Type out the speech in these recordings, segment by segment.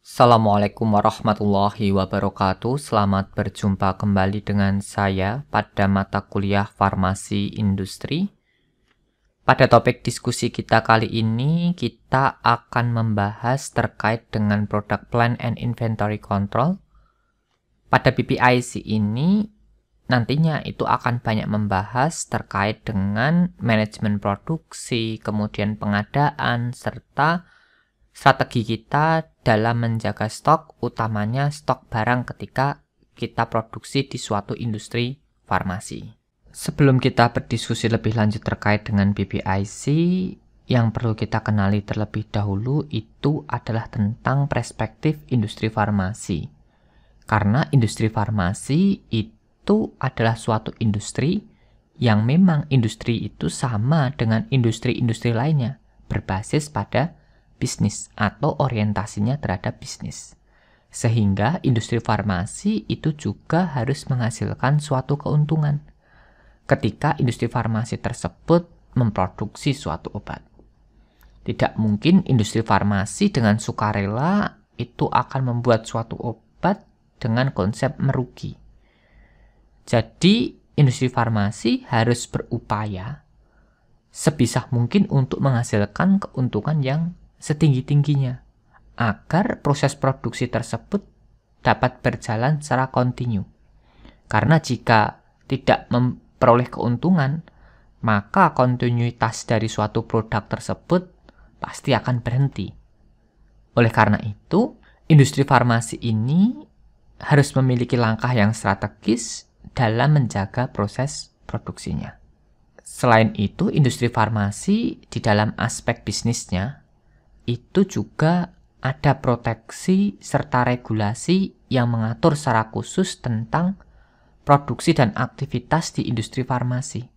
Assalamualaikum warahmatullahi wabarakatuh. Selamat berjumpa kembali dengan saya pada mata kuliah Farmasi Industri. Pada topik diskusi kita kali ini, kita akan membahas terkait dengan Product Plan and Inventory Control. Pada PPIC ini, nantinya itu akan banyak membahas terkait dengan manajemen produksi, kemudian pengadaan, serta strategi kita dalam menjaga stok, utamanya stok barang ketika kita produksi di suatu industri farmasi. Sebelum kita berdiskusi lebih lanjut terkait dengan PPIC, yang perlu kita kenali terlebih dahulu itu adalah tentang perspektif industri farmasi. Karena industri farmasi itu adalah suatu industri yang memang industri itu sama dengan industri-industri lainnya, berbasis pada bisnis atau orientasinya terhadap bisnis. Sehingga industri farmasi itu juga harus menghasilkan suatu keuntungan ketika industri farmasi tersebut memproduksi suatu obat. Tidak mungkin industri farmasi dengan sukarela itu akan membuat suatu obat dengan konsep merugi. Jadi industri farmasi harus berupaya sebisa mungkin untuk menghasilkan keuntungan yang setinggi-tingginya agar proses produksi tersebut dapat berjalan secara kontinu. Karena jika tidak memperoleh keuntungan, maka kontinuitas dari suatu produk tersebut pasti akan berhenti. Oleh karena itu, industri farmasi ini harus memiliki langkah yang strategis dalam menjaga proses produksinya. Selain itu, industri farmasi di dalam aspek bisnisnya itu juga ada proteksi serta regulasi yang mengatur secara khusus tentang produksi dan aktivitas di industri farmasi.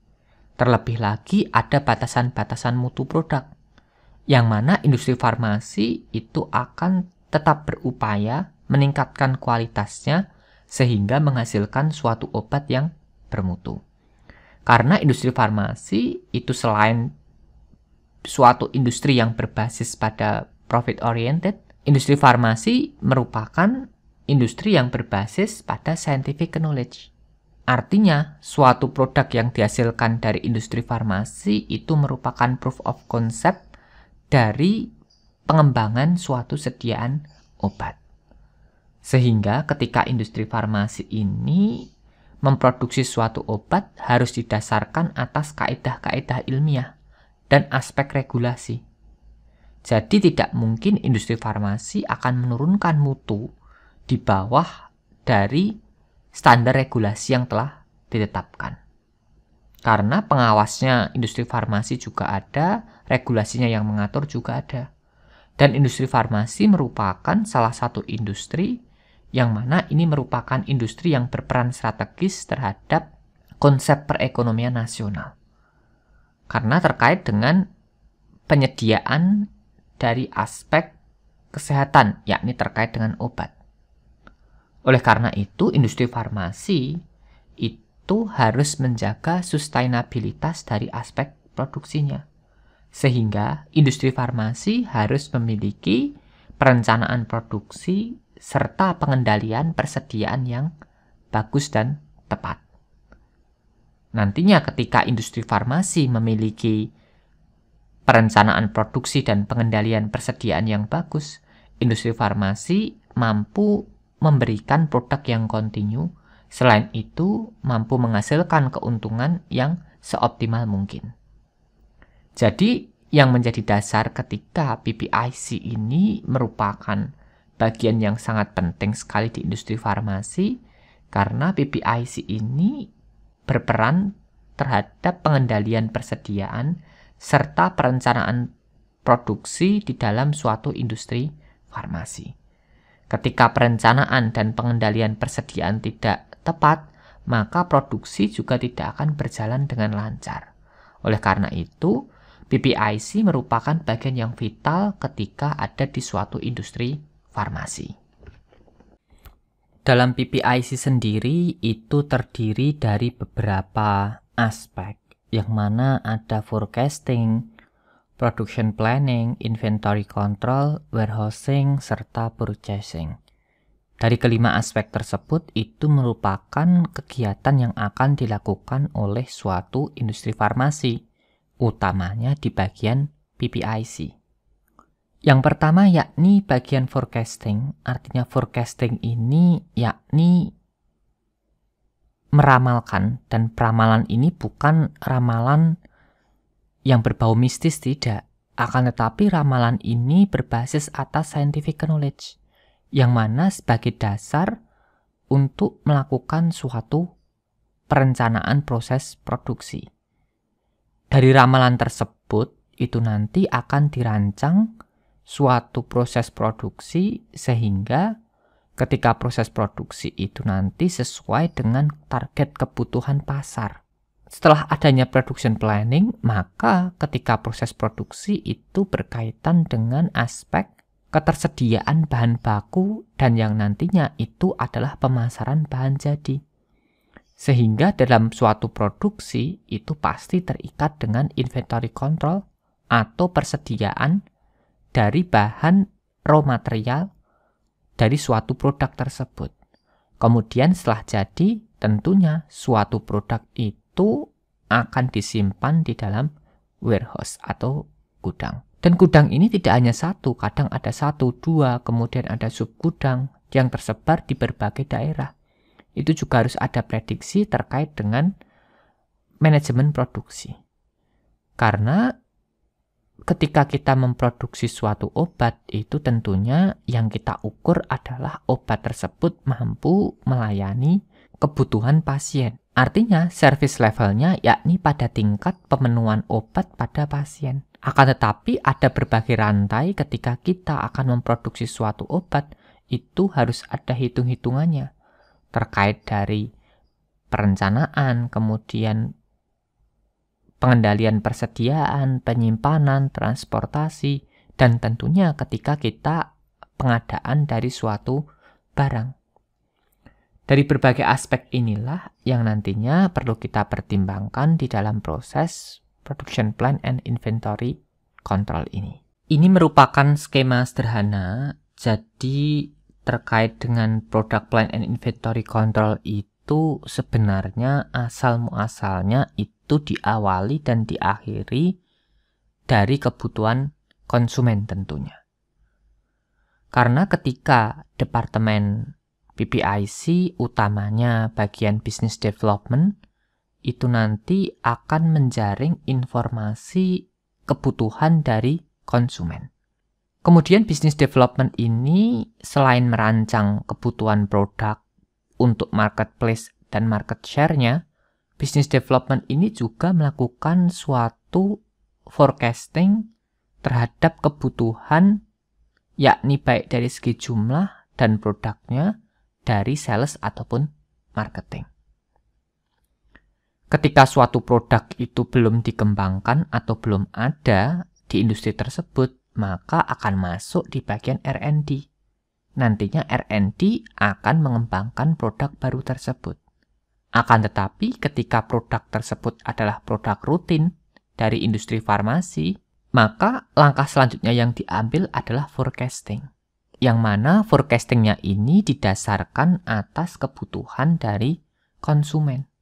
Terlebih lagi ada batasan-batasan mutu produk, yang mana industri farmasi itu akan tetap berupaya meningkatkan kualitasnya sehingga menghasilkan suatu obat yang bermutu. Karena industri farmasi itu selain suatu industri yang berbasis pada profit oriented, industri farmasi merupakan industri yang berbasis pada scientific knowledge. Artinya, suatu produk yang dihasilkan dari industri farmasi itu merupakan proof of concept dari pengembangan suatu sediaan obat. Sehingga ketika industri farmasi ini memproduksi suatu obat harus didasarkan atas kaidah-kaidah ilmiah dan aspek regulasi. Jadi tidak mungkin industri farmasi akan menurunkan mutu di bawah dari standar regulasi yang telah ditetapkan. Karena pengawasnya industri farmasi juga ada, regulasinya yang mengatur juga ada. Dan industri farmasi merupakan salah satu industri yang mana ini merupakan industri yang berperan strategis terhadap konsep perekonomian nasional. Karena terkait dengan penyediaan dari aspek kesehatan, yakni terkait dengan obat. Oleh karena itu, industri farmasi itu harus menjaga sustainabilitas dari aspek produksinya. Sehingga industri farmasi harus memiliki perencanaan produksi serta pengendalian persediaan yang bagus dan tepat. Nantinya ketika industri farmasi memiliki perencanaan produksi dan pengendalian persediaan yang bagus, industri farmasi mampu memberikan produk yang kontinu, selain itu mampu menghasilkan keuntungan yang seoptimal mungkin. Jadi yang menjadi dasar ketika PPIC ini merupakan bagian yang sangat penting sekali di industri farmasi, karena PPIC ini berperan terhadap pengendalian persediaan serta perencanaan produksi di dalam suatu industri farmasi. Ketika perencanaan dan pengendalian persediaan tidak tepat, maka produksi juga tidak akan berjalan dengan lancar. Oleh karena itu, PPIC merupakan bagian yang vital ketika ada di suatu industri farmasi. Dalam PPIC sendiri itu terdiri dari beberapa aspek, yang mana ada forecasting, production planning, inventory control, warehousing, serta purchasing. Dari kelima aspek tersebut itu merupakan kegiatan yang akan dilakukan oleh suatu industri farmasi, utamanya di bagian PPIC. Yang pertama yakni bagian forecasting. Artinya forecasting ini yakni meramalkan, dan peramalan ini bukan ramalan yang berbau mistis, tidak. Akan tetapi ramalan ini berbasis atas scientific knowledge, yang mana sebagai dasar untuk melakukan suatu perencanaan proses produksi. Dari ramalan tersebut, itu nanti akan dirancang suatu proses produksi sehingga ketika proses produksi itu nanti sesuai dengan target kebutuhan pasar. Setelah adanya production planning, maka ketika proses produksi itu berkaitan dengan aspek ketersediaan bahan baku dan yang nantinya itu adalah pemasaran bahan jadi. Sehingga dalam suatu produksi itu pasti terikat dengan inventory control atau persediaan dari bahan raw material dari suatu produk tersebut. Kemudian setelah jadi, tentunya suatu produk itu akan disimpan di dalam warehouse atau gudang. Dan gudang ini tidak hanya satu, kadang ada 1, 2, kemudian ada subgudang yang tersebar di berbagai daerah. Itu juga harus ada prediksi terkait dengan manajemen produksi. Karena ketika kita memproduksi suatu obat, itu tentunya yang kita ukur adalah obat tersebut mampu melayani kebutuhan pasien. Artinya, service levelnya yakni pada tingkat pemenuhan obat pada pasien. Akan tetapi ada berbagai rantai ketika kita akan memproduksi suatu obat, itu harus ada hitung-hitungannya. Terkait dari perencanaan, kemudian pengendalian persediaan, penyimpanan, transportasi, dan tentunya ketika kita pengadaan dari suatu barang. Dari berbagai aspek inilah yang nantinya perlu kita pertimbangkan di dalam proses production plan and inventory control ini. Ini merupakan skema sederhana, jadi terkait dengan product plan and inventory control itu sebenarnya asal-muasalnya itu diawali dan diakhiri dari kebutuhan konsumen tentunya. Karena ketika departemen PPIC utamanya bagian business development itu nanti akan menjaring informasi kebutuhan dari konsumen. Kemudian business development ini selain merancang kebutuhan produk untuk marketplace dan market share-nya, business development ini juga melakukan suatu forecasting terhadap kebutuhan yakni baik dari segi jumlah dan produknya dari sales ataupun marketing. Ketika suatu produk itu belum dikembangkan atau belum ada di industri tersebut, maka akan masuk di bagian R&D. Nantinya R&D akan mengembangkan produk baru tersebut. Akan tetapi ketika produk tersebut adalah produk rutin dari industri farmasi, maka langkah selanjutnya yang diambil adalah forecasting. Yang mana forecastingnya ini didasarkan atas kebutuhan dari konsumen.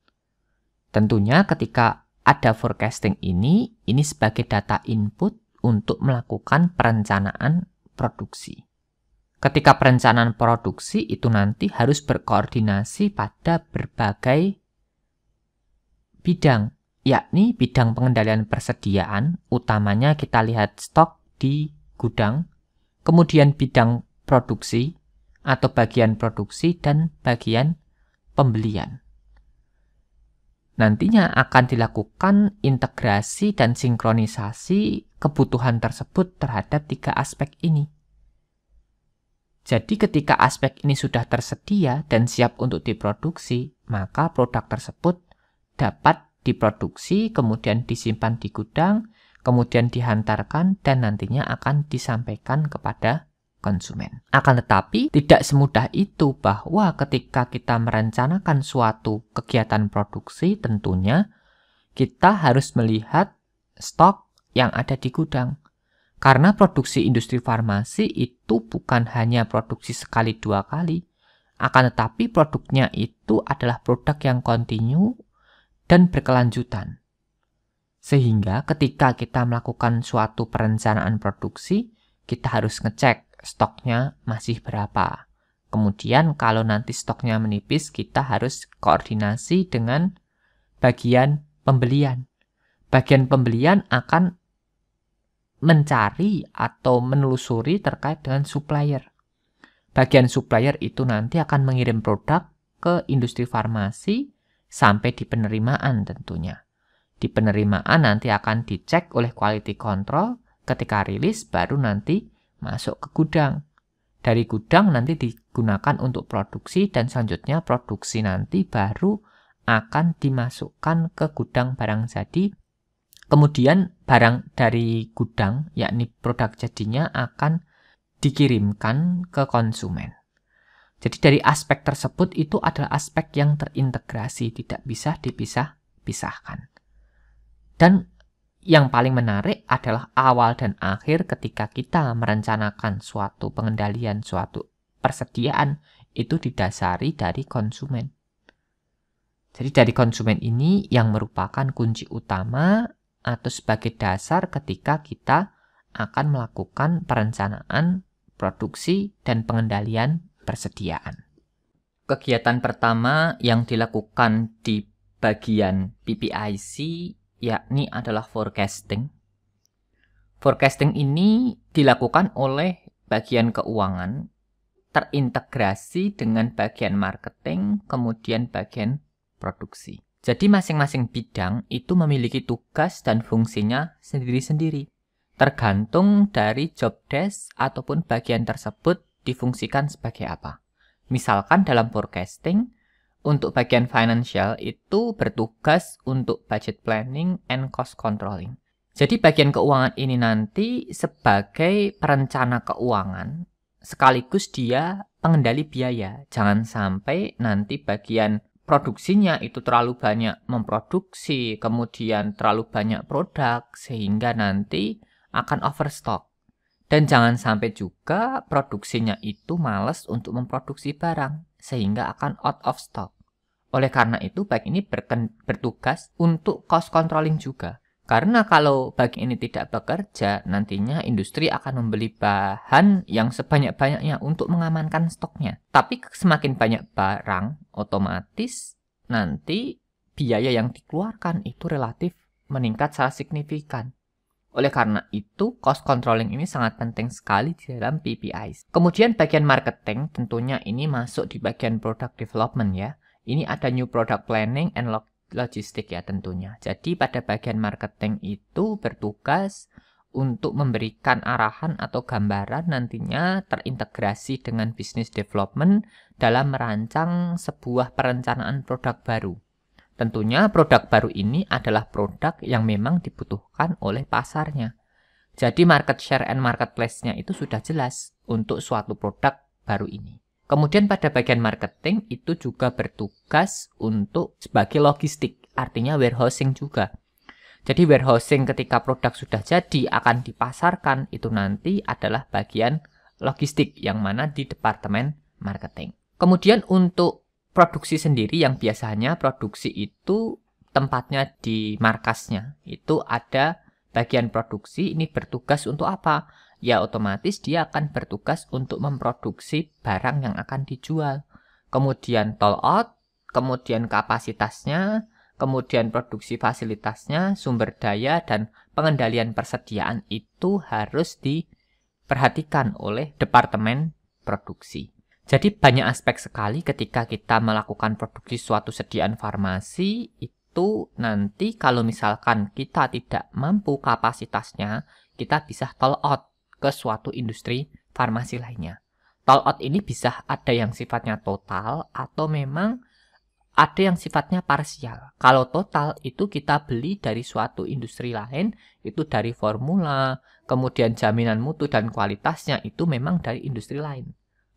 Tentunya ketika ada forecasting ini sebagai data input untuk melakukan perencanaan produksi. Ketika perencanaan produksi itu nanti harus berkoordinasi pada berbagai bidang, yakni bidang pengendalian persediaan, utamanya kita lihat stok di gudang, kemudian bidang produksi atau bagian produksi dan bagian pembelian. Nantinya akan dilakukan integrasi dan sinkronisasi kebutuhan tersebut terhadap 3 aspek ini. Jadi ketika aspek ini sudah tersedia dan siap untuk diproduksi, maka produk tersebut dapat diproduksi, kemudian disimpan di gudang, kemudian dihantarkan dan nantinya akan disampaikan kepada konsumen. Akan tetapi tidak semudah itu bahwa ketika kita merencanakan suatu kegiatan produksi tentunya kita harus melihat stok yang ada di gudang. Karena produksi industri farmasi itu bukan hanya produksi sekali dua kali, akan tetapi produknya itu adalah produk yang kontinu dan berkelanjutan. Sehingga ketika kita melakukan suatu perencanaan produksi, kita harus ngecek stoknya masih berapa. Kemudian kalau nanti stoknya menipis, kita harus koordinasi dengan bagian pembelian. Bagian pembelian akan mencari atau menelusuri terkait dengan supplier. Bagian supplier itu nanti akan mengirim produk ke industri farmasi sampai di penerimaan tentunya. Di penerimaan nanti akan dicek oleh quality control, ketika rilis baru nanti masuk ke gudang. Dari gudang nanti digunakan untuk produksi dan selanjutnya produksi nanti baru akan dimasukkan ke gudang barang jadi. Kemudian barang dari gudang, yakni produk jadinya akan dikirimkan ke konsumen. Jadi dari aspek tersebut itu adalah aspek yang terintegrasi, tidak bisa dipisah-pisahkan. Dan yang paling menarik adalah awal dan akhir ketika kita merencanakan suatu pengendalian, suatu persediaan, itu didasari dari konsumen. Jadi dari konsumen ini yang merupakan kunci utama atau sebagai dasar ketika kita akan melakukan perencanaan, produksi, dan pengendalian persediaan. Kegiatan pertama yang dilakukan di bagian PPIC yakni adalah forecasting. Forecasting ini dilakukan oleh bagian keuangan, terintegrasi dengan bagian marketing, kemudian bagian produksi. Jadi masing-masing bidang itu memiliki tugas dan fungsinya sendiri-sendiri. Tergantung dari job desk ataupun bagian tersebut difungsikan sebagai apa. Misalkan dalam forecasting, untuk bagian financial itu bertugas untuk budget planning and cost controlling. Jadi bagian keuangan ini nanti sebagai perencana keuangan, sekaligus dia pengendali biaya. Jangan sampai nanti bagian produksinya itu terlalu banyak memproduksi, kemudian terlalu banyak produk, sehingga nanti akan overstock. Dan jangan sampai juga produksinya itu malas untuk memproduksi barang, sehingga akan out of stock. Oleh karena itu, bagian ini bertugas untuk cost controlling juga. Karena kalau bagian ini tidak bekerja, nantinya industri akan membeli bahan yang sebanyak-banyaknya untuk mengamankan stoknya. Tapi semakin banyak barang, otomatis nanti biaya yang dikeluarkan itu relatif meningkat secara signifikan. Oleh karena itu, cost controlling ini sangat penting sekali di dalam PPI. Kemudian bagian marketing, tentunya ini masuk di bagian product development ya. Ini ada new product planning and logistik ya tentunya. Jadi pada bagian marketing itu bertugas untuk memberikan arahan atau gambaran nantinya terintegrasi dengan business development dalam merancang sebuah perencanaan produk baru. Tentunya produk baru ini adalah produk yang memang dibutuhkan oleh pasarnya. Jadi market share and marketplace-nya itu sudah jelas untuk suatu produk baru ini. Kemudian pada bagian marketing itu juga bertugas untuk sebagai logistik, artinya warehousing juga. Jadi warehousing ketika produk sudah jadi akan dipasarkan itu nanti adalah bagian logistik yang mana di departemen marketing. Kemudian untuk produksi sendiri yang biasanya produksi itu tempatnya di markasnya, itu ada bagian produksi ini bertugas untuk apa? Ya otomatis dia akan bertugas untuk memproduksi barang yang akan dijual. Kemudian toll out, kemudian kapasitasnya, kemudian produksi fasilitasnya, sumber daya, dan pengendalian persediaan itu harus diperhatikan oleh departemen produksi. Jadi banyak aspek sekali ketika kita melakukan produksi suatu sediaan farmasi, itu nanti kalau misalkan kita tidak mampu kapasitasnya, kita bisa toll out ke suatu industri farmasi lainnya. Toll out ini bisa ada yang sifatnya total atau memang ada yang sifatnya parsial. Kalau total itu kita beli dari suatu industri lain, itu dari formula, kemudian jaminan mutu dan kualitasnya itu memang dari industri lain.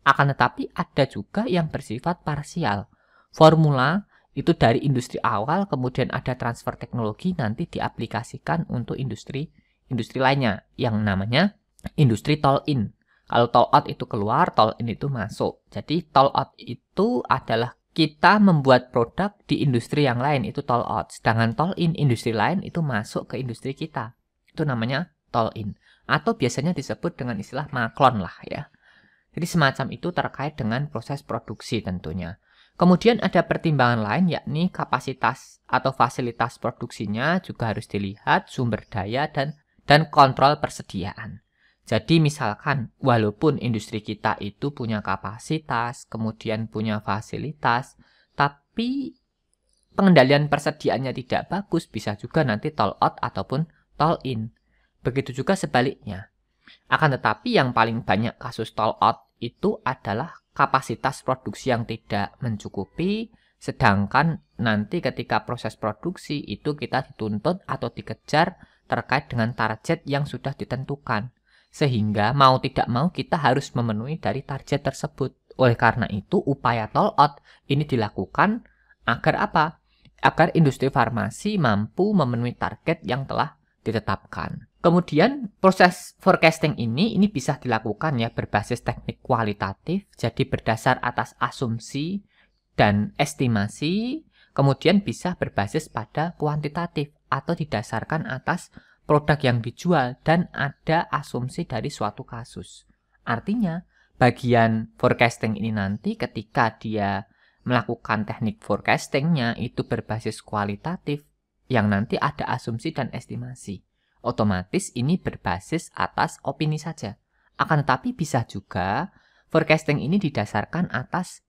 Akan tetapi ada juga yang bersifat parsial. Formula itu dari industri awal, kemudian ada transfer teknologi nanti diaplikasikan untuk industri industri lainnya yang namanya industri toll-in. Kalau toll-out itu keluar, toll-in itu masuk. Jadi toll-out itu adalah kita membuat produk di industri yang lain, itu toll-out. Sedangkan toll-in, industri lain itu masuk ke industri kita. Itu namanya toll-in. Atau biasanya disebut dengan istilah maklon lah ya. Jadi semacam itu terkait dengan proses produksi tentunya. Kemudian ada pertimbangan lain yakni kapasitas atau fasilitas produksinya juga harus dilihat, sumber daya dan kontrol persediaan. Jadi misalkan walaupun industri kita itu punya kapasitas, kemudian punya fasilitas, tapi pengendalian persediaannya tidak bagus, bisa juga nanti toll out ataupun toll in. Begitu juga sebaliknya. Akan tetapi yang paling banyak kasus toll out itu adalah kapasitas produksi yang tidak mencukupi, sedangkan nanti ketika proses produksi itu kita dituntut atau dikejar terkait dengan target yang sudah ditentukan. Sehingga mau tidak mau kita harus memenuhi dari target tersebut. Oleh karena itu upaya toll out ini dilakukan agar apa? Agar industri farmasi mampu memenuhi target yang telah ditetapkan. Kemudian proses forecasting ini bisa dilakukan ya berbasis teknik kualitatif, jadi berdasar atas asumsi dan estimasi, kemudian bisa berbasis pada kuantitatif atau didasarkan atas produk yang dijual dan ada asumsi dari suatu kasus. Artinya, bagian forecasting ini nanti ketika dia melakukan teknik forecastingnya itu berbasis kualitatif yang nanti ada asumsi dan estimasi. Otomatis ini berbasis atas opini saja. Akan tetapi bisa juga forecasting ini didasarkan atas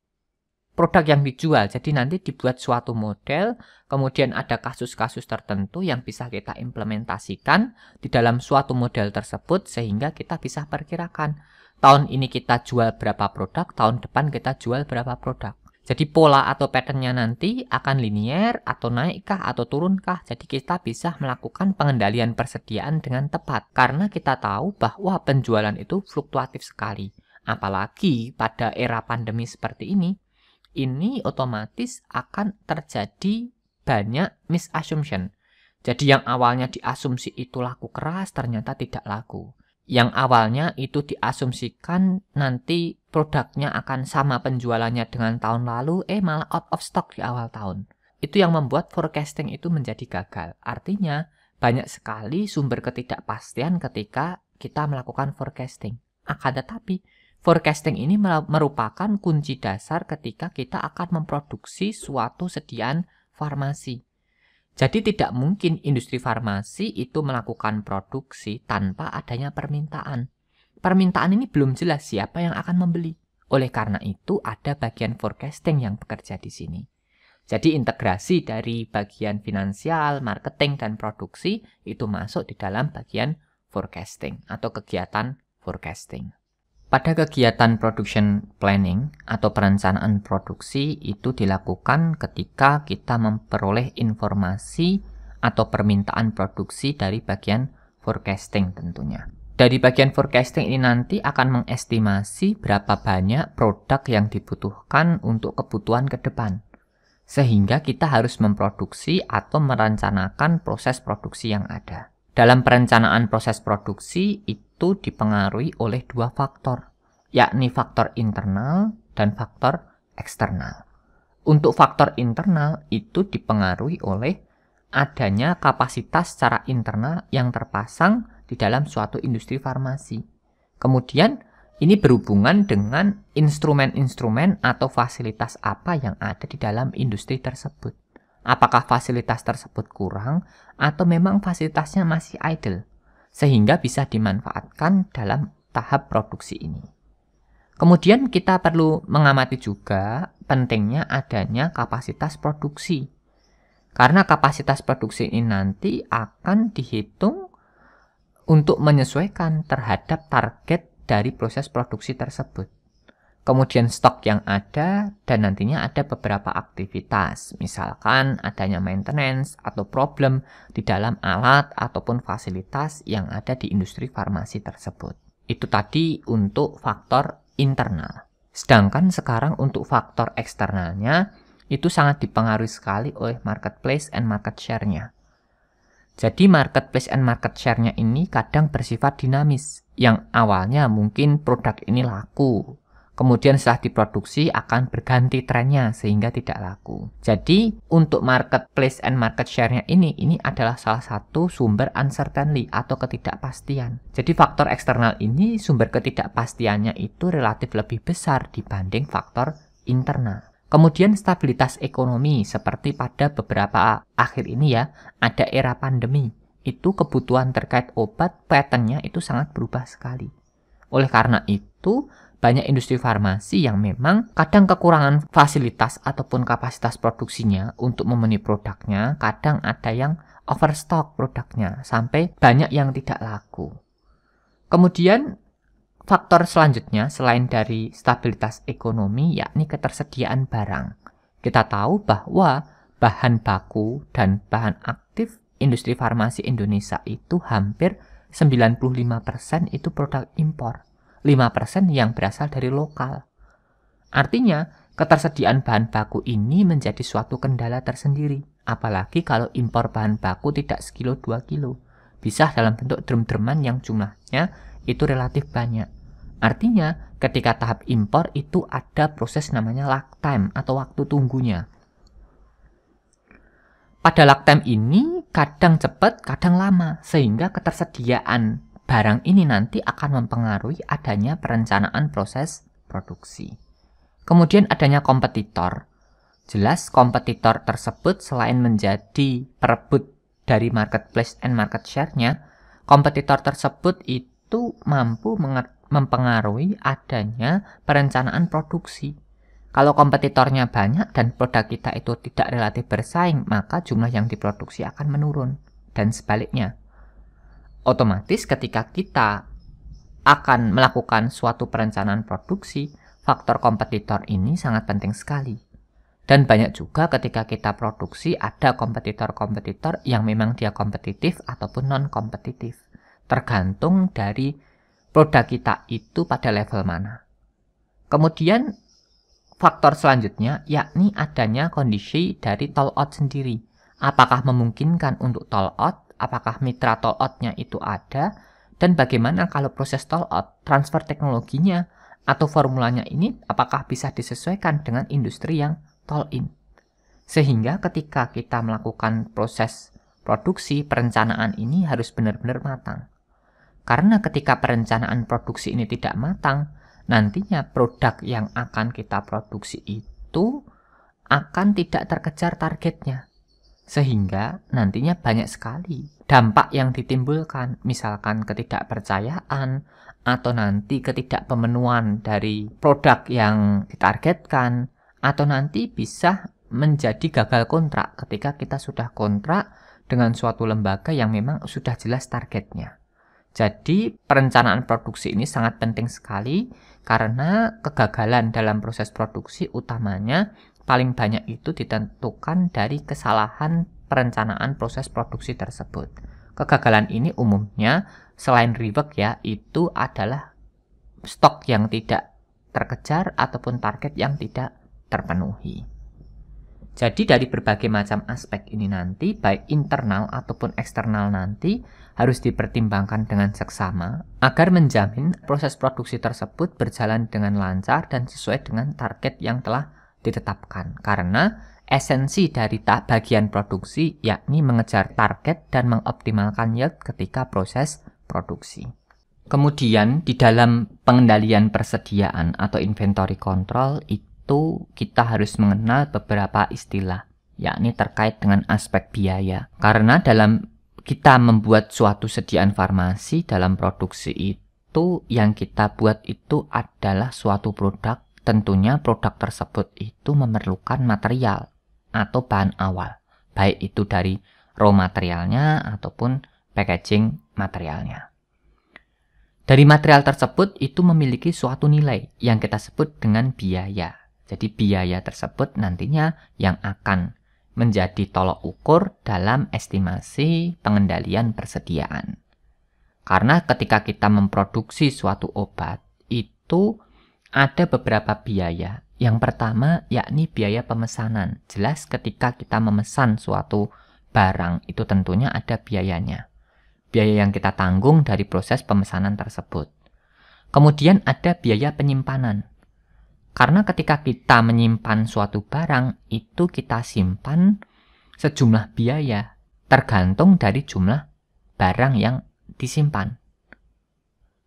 produk yang dijual. Jadi nanti dibuat suatu model, kemudian ada kasus-kasus tertentu yang bisa kita implementasikan di dalam suatu model tersebut sehingga kita bisa perkirakan tahun ini kita jual berapa produk, tahun depan kita jual berapa produk. Jadi pola atau patternnya nanti akan linear atau naikkah atau turunkah. Jadi kita bisa melakukan pengendalian persediaan dengan tepat. Karena kita tahu bahwa penjualan itu fluktuatif sekali. Apalagi pada era pandemi seperti ini otomatis akan terjadi banyak misassumption. Jadi yang awalnya diasumsi itu laku keras ternyata tidak laku. Yang awalnya itu diasumsikan nanti produknya akan sama penjualannya dengan tahun lalu, malah out of stock di awal tahun. Itu yang membuat forecasting itu menjadi gagal. Artinya banyak sekali sumber ketidakpastian ketika kita melakukan forecasting. Akan tetapi forecasting ini merupakan kunci dasar ketika kita akan memproduksi suatu sediaan farmasi. Jadi tidak mungkin industri farmasi itu melakukan produksi tanpa adanya permintaan. Permintaan ini belum jelas siapa yang akan membeli. Oleh karena itu ada bagian forecasting yang bekerja di sini. Jadi integrasi dari bagian finansial, marketing, dan produksi itu masuk di dalam bagian forecasting atau kegiatan forecasting. Pada kegiatan production planning atau perencanaan produksi itu dilakukan ketika kita memperoleh informasi atau permintaan produksi dari bagian forecasting tentunya. Dari bagian forecasting ini nanti akan mengestimasi berapa banyak produk yang dibutuhkan untuk kebutuhan ke depan. Sehingga kita harus memproduksi atau merencanakan proses produksi yang ada. Dalam perencanaan proses produksi itu dipengaruhi oleh dua faktor, yakni faktor internal dan faktor eksternal. Untuk faktor internal itu dipengaruhi oleh adanya kapasitas secara internal yang terpasang di dalam suatu industri farmasi. Kemudian ini berhubungan dengan instrumen-instrumen atau fasilitas apa yang ada di dalam industri tersebut. Apakah fasilitas tersebut kurang atau memang fasilitasnya masih idle, sehingga bisa dimanfaatkan dalam tahap produksi ini. Kemudian kita perlu mengamati juga pentingnya adanya kapasitas produksi. Karena kapasitas produksi ini nanti akan dihitung untuk menyesuaikan terhadap target dari proses produksi tersebut. Kemudian stok yang ada dan nantinya ada beberapa aktivitas, misalkan adanya maintenance atau problem di dalam alat ataupun fasilitas yang ada di industri farmasi tersebut. Itu tadi untuk faktor internal. Sedangkan sekarang untuk faktor eksternalnya itu sangat dipengaruhi sekali oleh marketplace and market share-nya. Jadi marketplace and market share-nya ini kadang bersifat dinamis. Yang awalnya mungkin produk ini laku, kemudian setelah diproduksi akan berganti trennya sehingga tidak laku. Jadi untuk marketplace and market share-nya ini adalah salah satu sumber uncertainty atau ketidakpastian. Jadi faktor eksternal ini sumber ketidakpastiannya itu relatif lebih besar dibanding faktor internal. Kemudian stabilitas ekonomi seperti pada beberapa akhir ini ya, ada era pandemi. Itu kebutuhan terkait obat pattern-nya itu sangat berubah sekali. Oleh karena itu, banyak industri farmasi yang memang kadang kekurangan fasilitas ataupun kapasitas produksinya untuk memenuhi produknya, kadang ada yang overstock produknya sampai banyak yang tidak laku. Kemudian faktor selanjutnya selain dari stabilitas ekonomi yakni ketersediaan barang. Kita tahu bahwa bahan baku dan bahan aktif industri farmasi Indonesia itu hampir 95% itu produk impor. 5% yang berasal dari lokal. Artinya, ketersediaan bahan baku ini menjadi suatu kendala tersendiri. Apalagi kalau impor bahan baku tidak sekilo 2 kilo. Bisa dalam bentuk drum-druman yang jumlahnya itu relatif banyak. Artinya, ketika tahap impor itu ada proses namanya lag time atau waktu tunggunya. Pada lag time ini kadang cepat, kadang lama, sehingga ketersediaan barang ini nanti akan mempengaruhi adanya perencanaan proses produksi. Kemudian adanya kompetitor. Jelas kompetitor tersebut selain menjadi perebut dari marketplace and market share-nya, kompetitor tersebut itu mampu mempengaruhi adanya perencanaan produksi. Kalau kompetitornya banyak dan produk kita itu tidak relatif bersaing, maka jumlah yang diproduksi akan menurun. Dan sebaliknya. Otomatis ketika kita akan melakukan suatu perencanaan produksi, faktor kompetitor ini sangat penting sekali. Dan banyak juga ketika kita produksi ada kompetitor-kompetitor yang memang dia kompetitif ataupun non-kompetitif. Tergantung dari produk kita itu pada level mana. Kemudian faktor selanjutnya yakni adanya kondisi dari toll out sendiri. Apakah memungkinkan untuk toll out? Apakah mitra toll out-nya itu ada? Dan bagaimana kalau proses toll out, transfer teknologinya atau formulanya ini apakah bisa disesuaikan dengan industri yang toll in? Sehingga ketika kita melakukan proses produksi, perencanaan ini harus benar-benar matang. Karena ketika perencanaan produksi ini tidak matang, nantinya produk yang akan kita produksi itu akan tidak terkejar targetnya. Sehingga nantinya banyak sekali dampak yang ditimbulkan, misalkan ketidakpercayaan atau nanti ketidakpemenuhan dari produk yang ditargetkan, atau nanti bisa menjadi gagal kontrak ketika kita sudah kontrak dengan suatu lembaga yang memang sudah jelas targetnya. Jadi perencanaan produksi ini sangat penting sekali karena kegagalan dalam proses produksi utamanya paling banyak itu ditentukan dari kesalahan perencanaan proses produksi tersebut. Kegagalan ini umumnya selain rework ya, itu adalah stok yang tidak terkejar ataupun target yang tidak terpenuhi. Jadi dari berbagai macam aspek ini nanti, baik internal ataupun eksternal nanti, harus dipertimbangkan dengan seksama agar menjamin proses produksi tersebut berjalan dengan lancar dan sesuai dengan target yang telah ditetapkan. Karena esensi dari bagian produksi yakni mengejar target dan mengoptimalkan yield ketika proses produksi. Kemudian di dalam pengendalian persediaan atau inventory control itu kita harus mengenal beberapa istilah, yakni terkait dengan aspek biaya. Karena dalam kita membuat suatu sediaan farmasi dalam produksi itu yang kita buat itu adalah suatu produk. Tentunya produk tersebut itu memerlukan material atau bahan awal, baik itu dari raw materialnya ataupun packaging materialnya. Dari material tersebut itu memiliki suatu nilai yang kita sebut dengan biaya. Jadi biaya tersebut nantinya yang akan menjadi tolok ukur dalam estimasi pengendalian persediaan. Karena ketika kita memproduksi suatu obat itu ada beberapa biaya. Yang pertama yakni biaya pemesanan. Jelas ketika kita memesan suatu barang itu tentunya ada biayanya. Biaya yang kita tanggung dari proses pemesanan tersebut. Kemudian ada biaya penyimpanan. Karena ketika kita menyimpan suatu barang, itu kita simpan sejumlah biaya tergantung dari jumlah barang yang disimpan.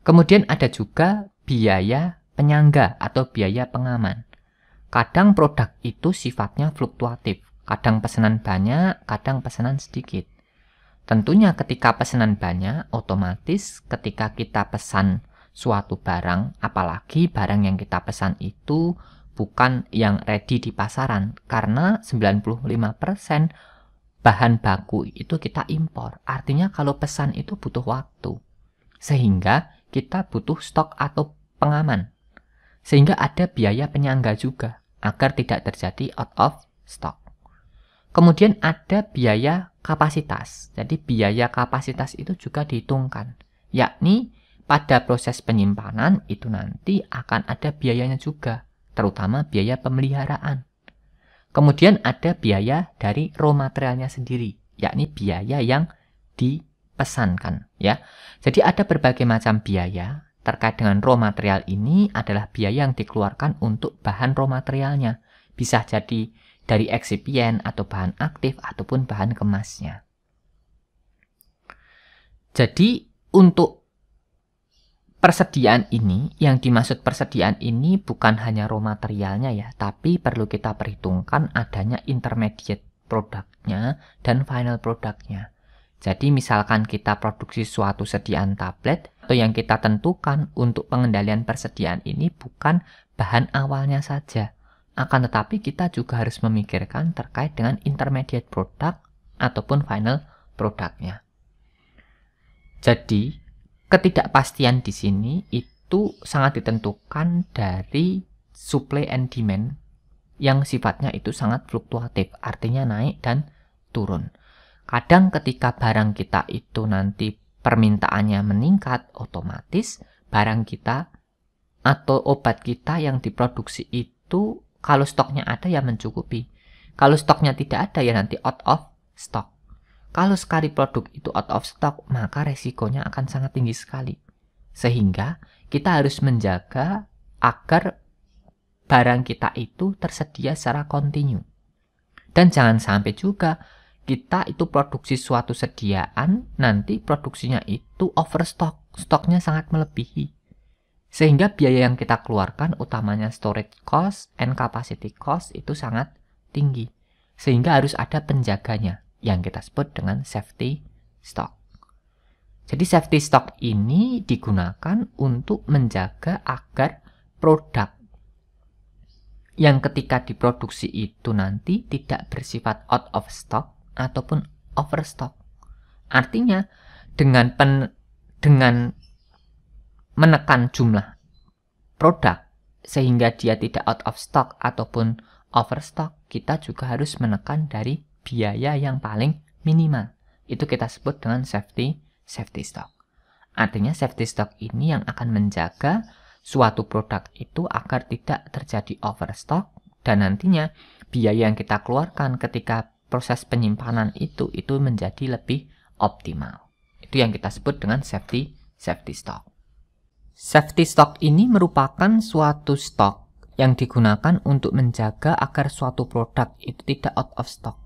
Kemudian ada juga biaya penyangga atau biaya pengaman. Kadang produk itu sifatnya fluktuatif. Kadang pesanan banyak, kadang pesanan sedikit. Tentunya ketika pesanan banyak, otomatis ketika kita pesan suatu barang, apalagi barang yang kita pesan itu bukan yang ready di pasaran. Karena 95% bahan baku itu kita impor. Artinya kalau pesan itu butuh waktu. Sehingga kita butuh stok atau pengaman. Sehingga ada biaya penyangga juga, agar tidak terjadi out of stock. Kemudian ada biaya kapasitas. Jadi biaya kapasitas itu juga dihitungkan. Yakni pada proses penyimpanan itu nanti akan ada biayanya juga. Terutama biaya pemeliharaan. Kemudian ada biaya dari raw materialnya sendiri. Yakni biaya yang dipesankan. Ya. Jadi ada berbagai macam biaya. Terkait dengan raw material ini adalah biaya yang dikeluarkan untuk bahan raw materialnya. Bisa jadi dari eksipien atau bahan aktif ataupun bahan kemasnya. Jadi untuk persediaan ini, yang dimaksud persediaan ini bukan hanya raw materialnya ya, tapi perlu kita perhitungkan adanya intermediate produknya dan final produknya. Jadi misalkan kita produksi suatu sediaan tablet, atau yang kita tentukan untuk pengendalian persediaan ini bukan bahan awalnya saja. Akan tetapi kita juga harus memikirkan terkait dengan intermediate product ataupun final produknya. Jadi ketidakpastian di sini itu sangat ditentukan dari supply and demand yang sifatnya itu sangat fluktuatif, artinya naik dan turun. Kadang ketika barang kita itu nanti permintaannya meningkat, otomatis barang kita atau obat kita yang diproduksi itu kalau stoknya ada ya mencukupi. Kalau stoknya tidak ada ya nanti out of stock. Kalau sekali produk itu out of stock, maka resikonya akan sangat tinggi sekali. Sehingga kita harus menjaga agar barang kita itu tersedia secara kontinu. Dan jangan sampai juga kita itu produksi suatu sediaan, nanti produksinya itu overstock, stoknya sangat melebihi. Sehingga biaya yang kita keluarkan, utamanya storage cost and capacity cost itu sangat tinggi. Sehingga harus ada penjaganya, yang kita sebut dengan safety stock. Jadi safety stock ini digunakan untuk menjaga agar produk yang ketika diproduksi itu nanti tidak bersifat out of stock ataupun overstock. Artinya dengan menekan jumlah produk sehingga dia tidak out of stock ataupun overstock, kita juga harus menekan dari biaya yang paling minimal. Itu kita sebut dengan safety stock. Artinya safety stock ini yang akan menjaga suatu produk itu agar tidak terjadi overstock dan nantinya biaya yang kita keluarkan ketika proses penyimpanan itu menjadi lebih optimal. Itu yang kita sebut dengan safety stock. Safety stock ini merupakan suatu stok yang digunakan untuk menjaga agar suatu produk itu tidak out of stock.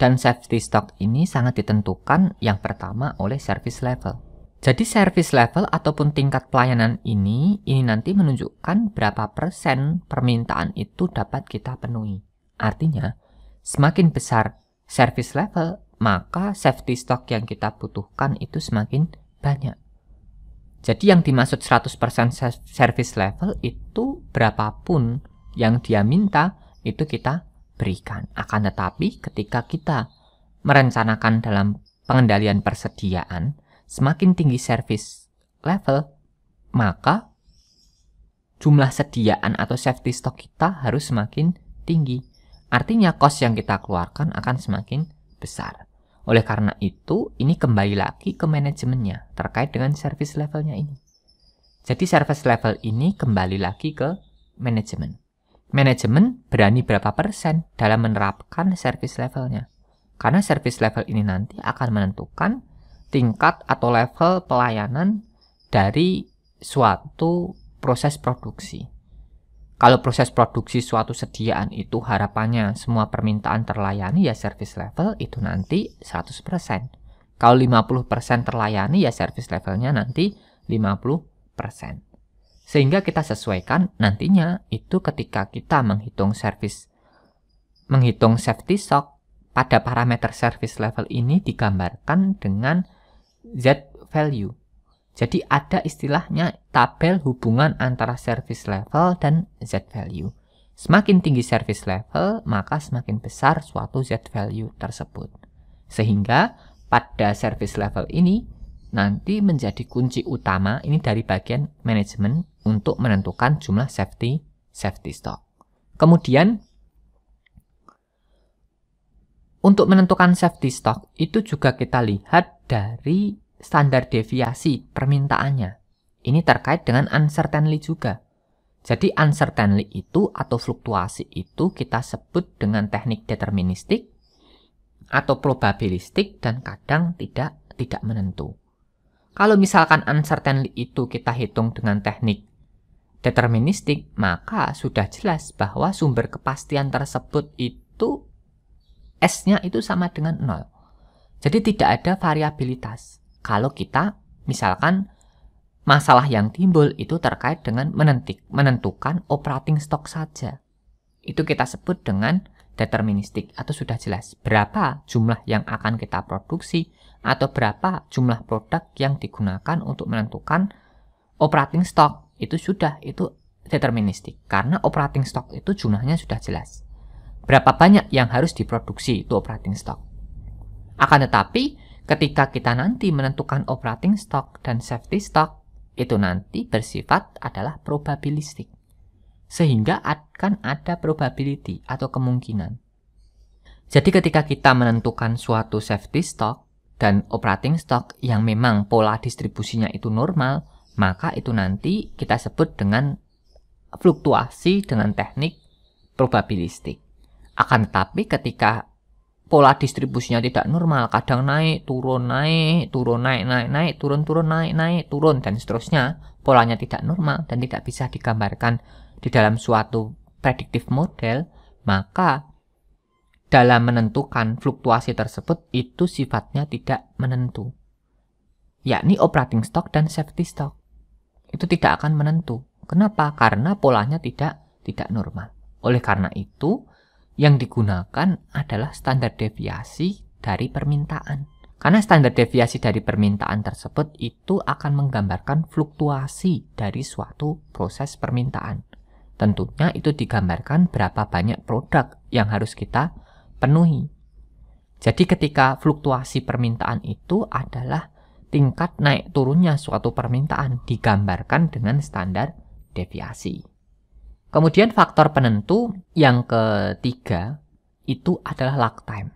Dan safety stock ini sangat ditentukan yang pertama oleh service level. Jadi service level ataupun tingkat pelayanan ini nanti menunjukkan berapa persen permintaan itu dapat kita penuhi. Artinya, semakin besar service level, maka safety stock yang kita butuhkan itu semakin banyak. Jadi yang dimaksud 100% service level itu berapapun yang dia minta itu kita berikan. Akan tetapi ketika kita merencanakan dalam pengendalian persediaan, semakin tinggi service level, maka jumlah sediaan atau safety stock kita harus semakin tinggi. Artinya cost yang kita keluarkan akan semakin besar. Oleh karena itu, ini kembali lagi ke manajemennya terkait dengan service levelnya ini. Jadi service level ini kembali lagi ke manajemen. Manajemen berani berapa persen dalam menerapkan service levelnya. Karena service level ini nanti akan menentukan tingkat atau level pelayanan dari suatu proses produksi. Kalau proses produksi suatu sediaan itu harapannya semua permintaan terlayani, ya service level itu nanti 100%. Kalau 50% terlayani, ya service levelnya nanti 50%. Sehingga kita sesuaikan nantinya itu ketika kita menghitung safety stock, pada parameter service level ini digambarkan dengan Z value. Jadi ada istilahnya tabel hubungan antara service level dan Z value. Semakin tinggi service level, maka semakin besar suatu Z value tersebut. Sehingga pada service level ini nanti menjadi kunci utama ini dari bagian manajemen untuk menentukan jumlah safety stock. Kemudian untuk menentukan safety stock itu juga kita lihat dari standar deviasi permintaannya. Ini terkait dengan uncertainty juga. Jadi uncertainty itu atau fluktuasi itu kita sebut dengan teknik deterministik atau probabilistik dan kadang tidak menentu. Kalau misalkan uncertainty itu kita hitung dengan teknik deterministik, maka sudah jelas bahwa sumber kepastian tersebut itu S-nya itu sama dengan 0. Jadi tidak ada variabilitas. Kalau kita misalkan masalah yang timbul itu terkait dengan menentukan operating stock saja. Itu kita sebut dengan deterministik atau sudah jelas berapa jumlah yang akan kita produksi atau berapa jumlah produk yang digunakan untuk menentukan operating stock. Itu deterministik karena operating stock itu jumlahnya sudah jelas. Berapa banyak yang harus diproduksi itu operating stock. Akan tetapi ketika kita nanti menentukan operating stock dan safety stock, itu nanti bersifat adalah probabilistik. Sehingga akan ada probability atau kemungkinan. Jadi ketika kita menentukan suatu safety stock dan operating stock yang memang pola distribusinya itu normal, maka itu nanti kita sebut dengan fluktuasi dengan teknik probabilistik. Akan tetapi ketika pola distribusinya tidak normal, kadang naik, turun, naik, turun, naik, turun, naik, turun, dan seterusnya, polanya tidak normal dan tidak bisa digambarkan di dalam suatu predictive model, maka dalam menentukan fluktuasi tersebut itu sifatnya tidak menentu. Yakni operating stock dan safety stock. Itu tidak akan menentu. Kenapa? Karena polanya tidak normal. Oleh karena itu, yang digunakan adalah standar deviasi dari permintaan. Karena standar deviasi dari permintaan tersebut itu akan menggambarkan fluktuasi dari suatu proses permintaan. Tentunya itu digambarkan berapa banyak produk yang harus kita penuhi. Jadi ketika fluktuasi permintaan itu adalah tingkat naik turunnya suatu permintaan digambarkan dengan standar deviasi. Kemudian faktor penentu yang ketiga itu adalah lag time.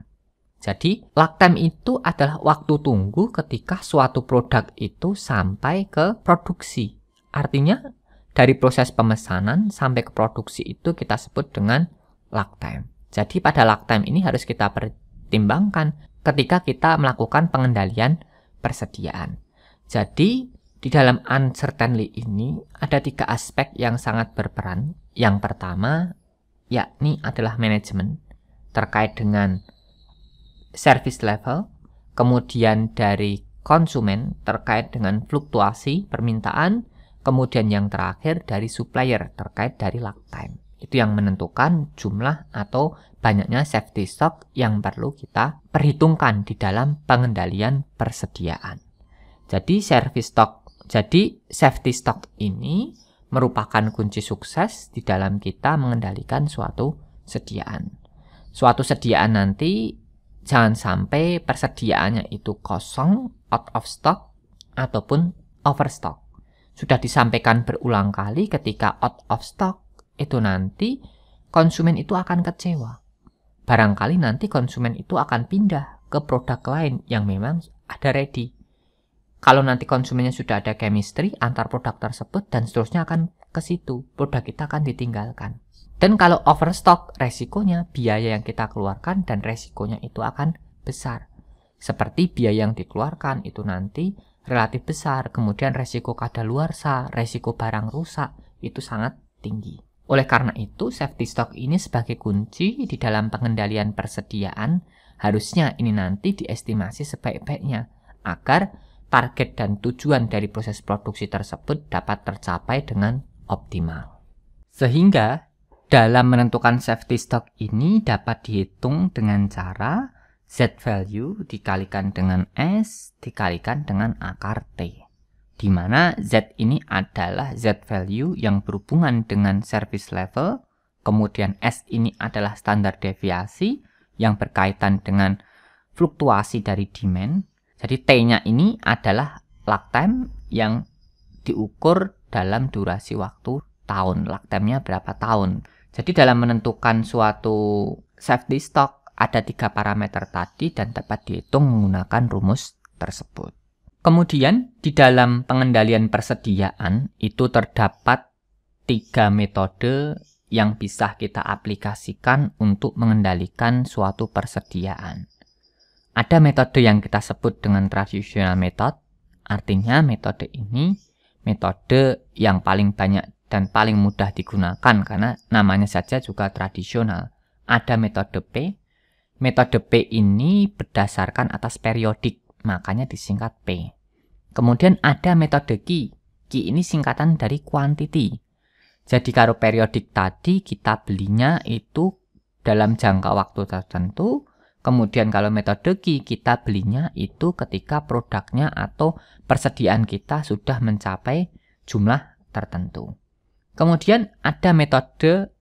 Jadi lag time itu adalah waktu tunggu ketika suatu produk itu sampai ke produksi. Artinya dari proses pemesanan sampai ke produksi itu kita sebut dengan lag time. Jadi pada lag time ini harus kita pertimbangkan ketika kita melakukan pengendalian persediaan. Jadi di dalam uncertainty ini ada 3 aspek yang sangat berperan. Yang pertama yakni adalah manajemen terkait dengan service level, kemudian dari konsumen terkait dengan fluktuasi permintaan, kemudian yang terakhir dari supplier terkait dari lag time. Itu yang menentukan jumlah atau banyaknya safety stock yang perlu kita perhitungkan di dalam pengendalian persediaan. Jadi safety stock ini merupakan kunci sukses di dalam kita mengendalikan suatu sediaan. Suatu sediaan nanti jangan sampai persediaannya itu kosong, out of stock, ataupun overstock. Sudah disampaikan berulang kali ketika out of stock, itu nanti konsumen itu akan kecewa. Barangkali nanti konsumen itu akan pindah ke produk lain yang memang ada ready. Kalau nanti konsumennya sudah ada chemistry antar produk tersebut dan seterusnya akan ke situ, produk kita akan ditinggalkan. Dan kalau overstock, resikonya biaya yang kita keluarkan dan resikonya itu akan besar. Seperti biaya yang dikeluarkan itu nanti relatif besar, kemudian resiko kadaluarsa, resiko barang rusak itu sangat tinggi. Oleh karena itu, safety stock ini sebagai kunci di dalam pengendalian persediaan, harusnya ini nanti diestimasi sebaik-baiknya agar target dan tujuan dari proses produksi tersebut dapat tercapai dengan optimal. Sehingga dalam menentukan safety stock ini dapat dihitung dengan cara Z value dikalikan dengan S dikalikan dengan akar T, di mana Z ini adalah Z value yang berhubungan dengan service level, kemudian S ini adalah standar deviasi yang berkaitan dengan fluktuasi dari demand. Jadi T-nya ini adalah lag time yang diukur dalam durasi waktu tahun. Lag time-nya berapa tahun. Jadi dalam menentukan suatu safety stock ada 3 parameter tadi dan dapat dihitung menggunakan rumus tersebut. Kemudian di dalam pengendalian persediaan itu terdapat 3 metode yang bisa kita aplikasikan untuk mengendalikan suatu persediaan. Ada metode yang kita sebut dengan traditional method, artinya metode ini metode yang paling banyak dan paling mudah digunakan karena namanya saja juga tradisional. Ada metode P. Metode P ini berdasarkan atas periodik, makanya disingkat P. Kemudian ada metode Q. Q ini singkatan dari quantity. Jadi kalau periodik tadi kita belinya itu dalam jangka waktu tertentu. Kemudian kalau metode Q kita belinya itu ketika produknya atau persediaan kita sudah mencapai jumlah tertentu. Kemudian ada metode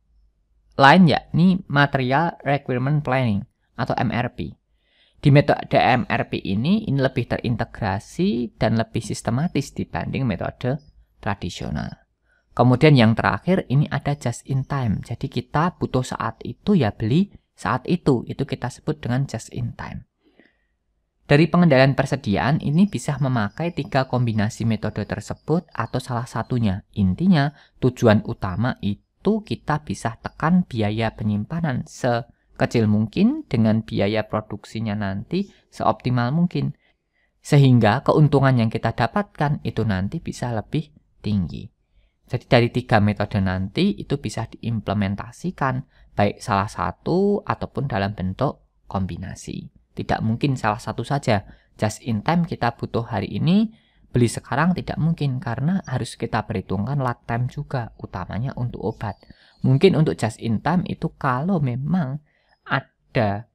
lain yakni Material Requirement Planning atau MRP. Di metode MRP ini lebih terintegrasi dan lebih sistematis dibanding metode tradisional. Kemudian yang terakhir ini ada just in time. Jadi kita butuh saat itu ya beli saat itu kita sebut dengan just in time. Dari pengendalian persediaan ini bisa memakai 3 kombinasi metode tersebut atau salah satunya. Intinya tujuan utama itu kita bisa tekan biaya penyimpanan sekecil mungkin dengan biaya produksinya nanti seoptimal mungkin. Sehingga keuntungan yang kita dapatkan itu nanti bisa lebih tinggi. Jadi dari 3 metode nanti itu bisa diimplementasikan baik salah satu ataupun dalam bentuk kombinasi. Tidak mungkin salah satu saja. Just in time kita butuh hari ini, beli sekarang tidak mungkin karena harus kita perhitungkan lag time juga, utamanya untuk obat. Mungkin untuk just in time itu kalau memang ada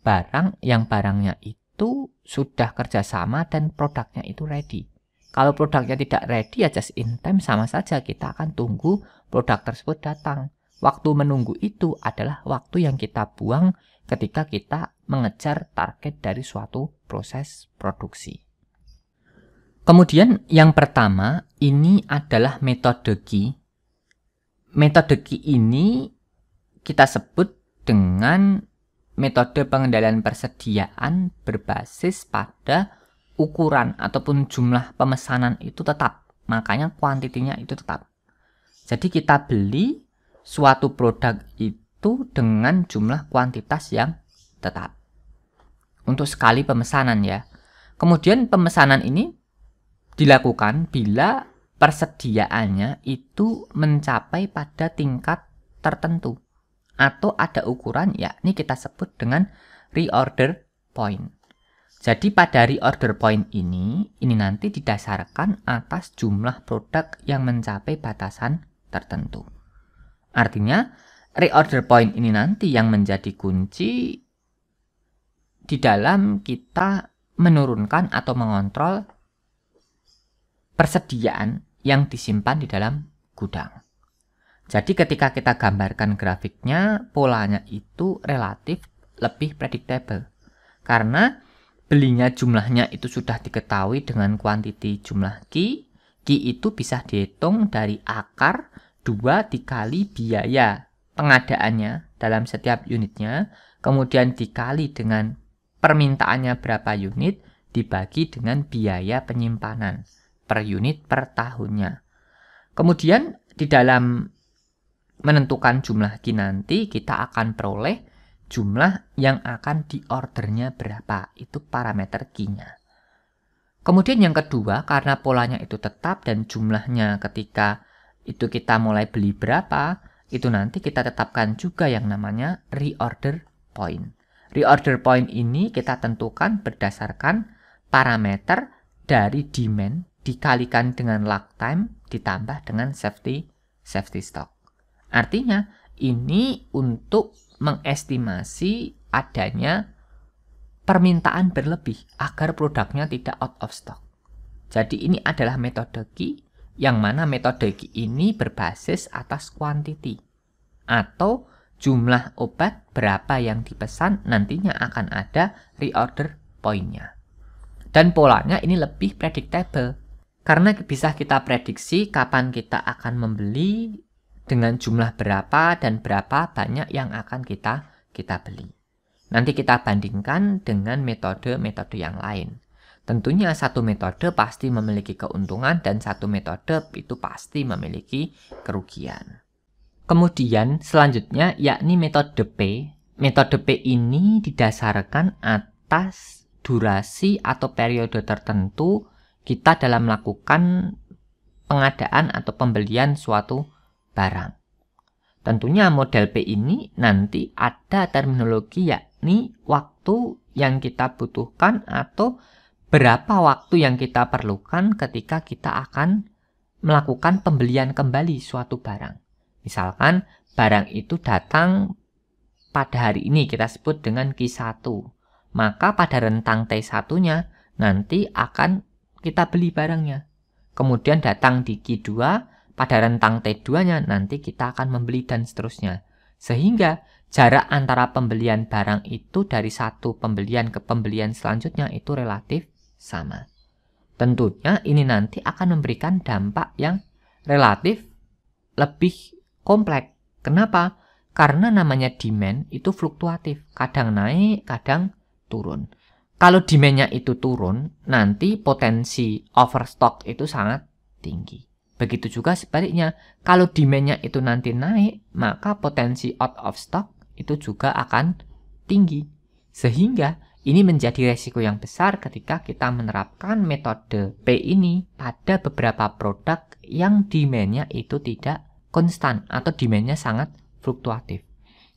barang yang barangnya itu sudah kerjasama dan produknya itu ready. Kalau produknya tidak ready ya just in time sama saja kita akan tunggu produk tersebut datang. Waktu menunggu itu adalah waktu yang kita buang ketika kita mengejar target dari suatu proses produksi. Kemudian yang pertama ini adalah metode Q. Metode Q ini kita sebut dengan metode pengendalian persediaan berbasis pada ukuran ataupun jumlah pemesanan itu tetap. Makanya kuantitinya itu tetap. Jadi kita beli suatu produk itu dengan jumlah kuantitas yang tetap. Untuk sekali pemesanan ya. Kemudian pemesanan ini dilakukan bila persediaannya itu mencapai pada tingkat tertentu. Atau ada ukuran yakni kita sebut dengan reorder point. Jadi pada reorder point ini nanti didasarkan atas jumlah produk yang mencapai batasan tertentu. Artinya reorder point ini nanti yang menjadi kunci di dalam kita menurunkan atau mengontrol persediaan yang disimpan di dalam gudang. Jadi ketika kita gambarkan grafiknya, polanya itu relatif lebih predictable. Karena belinya jumlahnya itu sudah diketahui dengan kuantiti jumlah Q. Q itu bisa dihitung dari akar 2 dikali biaya pengadaannya dalam setiap unitnya. Kemudian dikali dengan permintaannya berapa unit dibagi dengan biaya penyimpanan per unit per tahunnya. Kemudian di dalam menentukan jumlah Q nanti kita akan peroleh jumlah yang akan diordernya berapa, itu parameter key-nya. Kemudian yang kedua, karena polanya itu tetap dan jumlahnya ketika itu kita mulai beli berapa, itu nanti kita tetapkan juga yang namanya reorder point. Reorder point ini kita tentukan berdasarkan parameter dari demand dikalikan dengan lag time ditambah dengan safety stock. Artinya ini untuk mengestimasi adanya permintaan berlebih agar produknya tidak out of stock. Jadi ini adalah metode key, yang mana metode key ini berbasis atas quantity atau jumlah obat berapa yang dipesan, nantinya akan ada reorder point-nya. Dan polanya ini lebih predictable karena bisa kita prediksi kapan kita akan membeli dengan jumlah berapa dan berapa banyak yang akan kita beli. Nanti kita bandingkan dengan metode-metode yang lain. Tentunya satu metode pasti memiliki keuntungan dan satu metode itu pasti memiliki kerugian. Kemudian selanjutnya yakni metode P. Metode P ini didasarkan atas durasi atau periode tertentu kita dalam melakukan pengadaan atau pembelian suatu barang. Tentunya model P ini nanti ada terminologi yakni waktu yang kita butuhkan atau berapa waktu yang kita perlukan ketika kita akan melakukan pembelian kembali suatu barang. Misalkan barang itu datang pada hari ini kita sebut dengan Q1. Maka pada rentang T1-nya nanti akan kita beli barangnya. Kemudian datang di Q2, pada rentang T2-nya nanti kita akan membeli dan seterusnya. Sehingga jarak antara pembelian barang itu dari satu pembelian ke pembelian selanjutnya itu relatif sama. Tentunya ini nanti akan memberikan dampak yang relatif lebih kompleks. Kenapa? Karena namanya demand itu fluktuatif. Kadang naik, kadang turun. Kalau demand-nya itu turun, nanti potensi overstock itu sangat tinggi. Begitu juga sebaliknya, kalau demand-nya itu nanti naik, maka potensi out of stock itu juga akan tinggi. Sehingga ini menjadi resiko yang besar ketika kita menerapkan metode P ini pada beberapa produk yang demand-nya itu tidak konstan atau demand-nya sangat fluktuatif.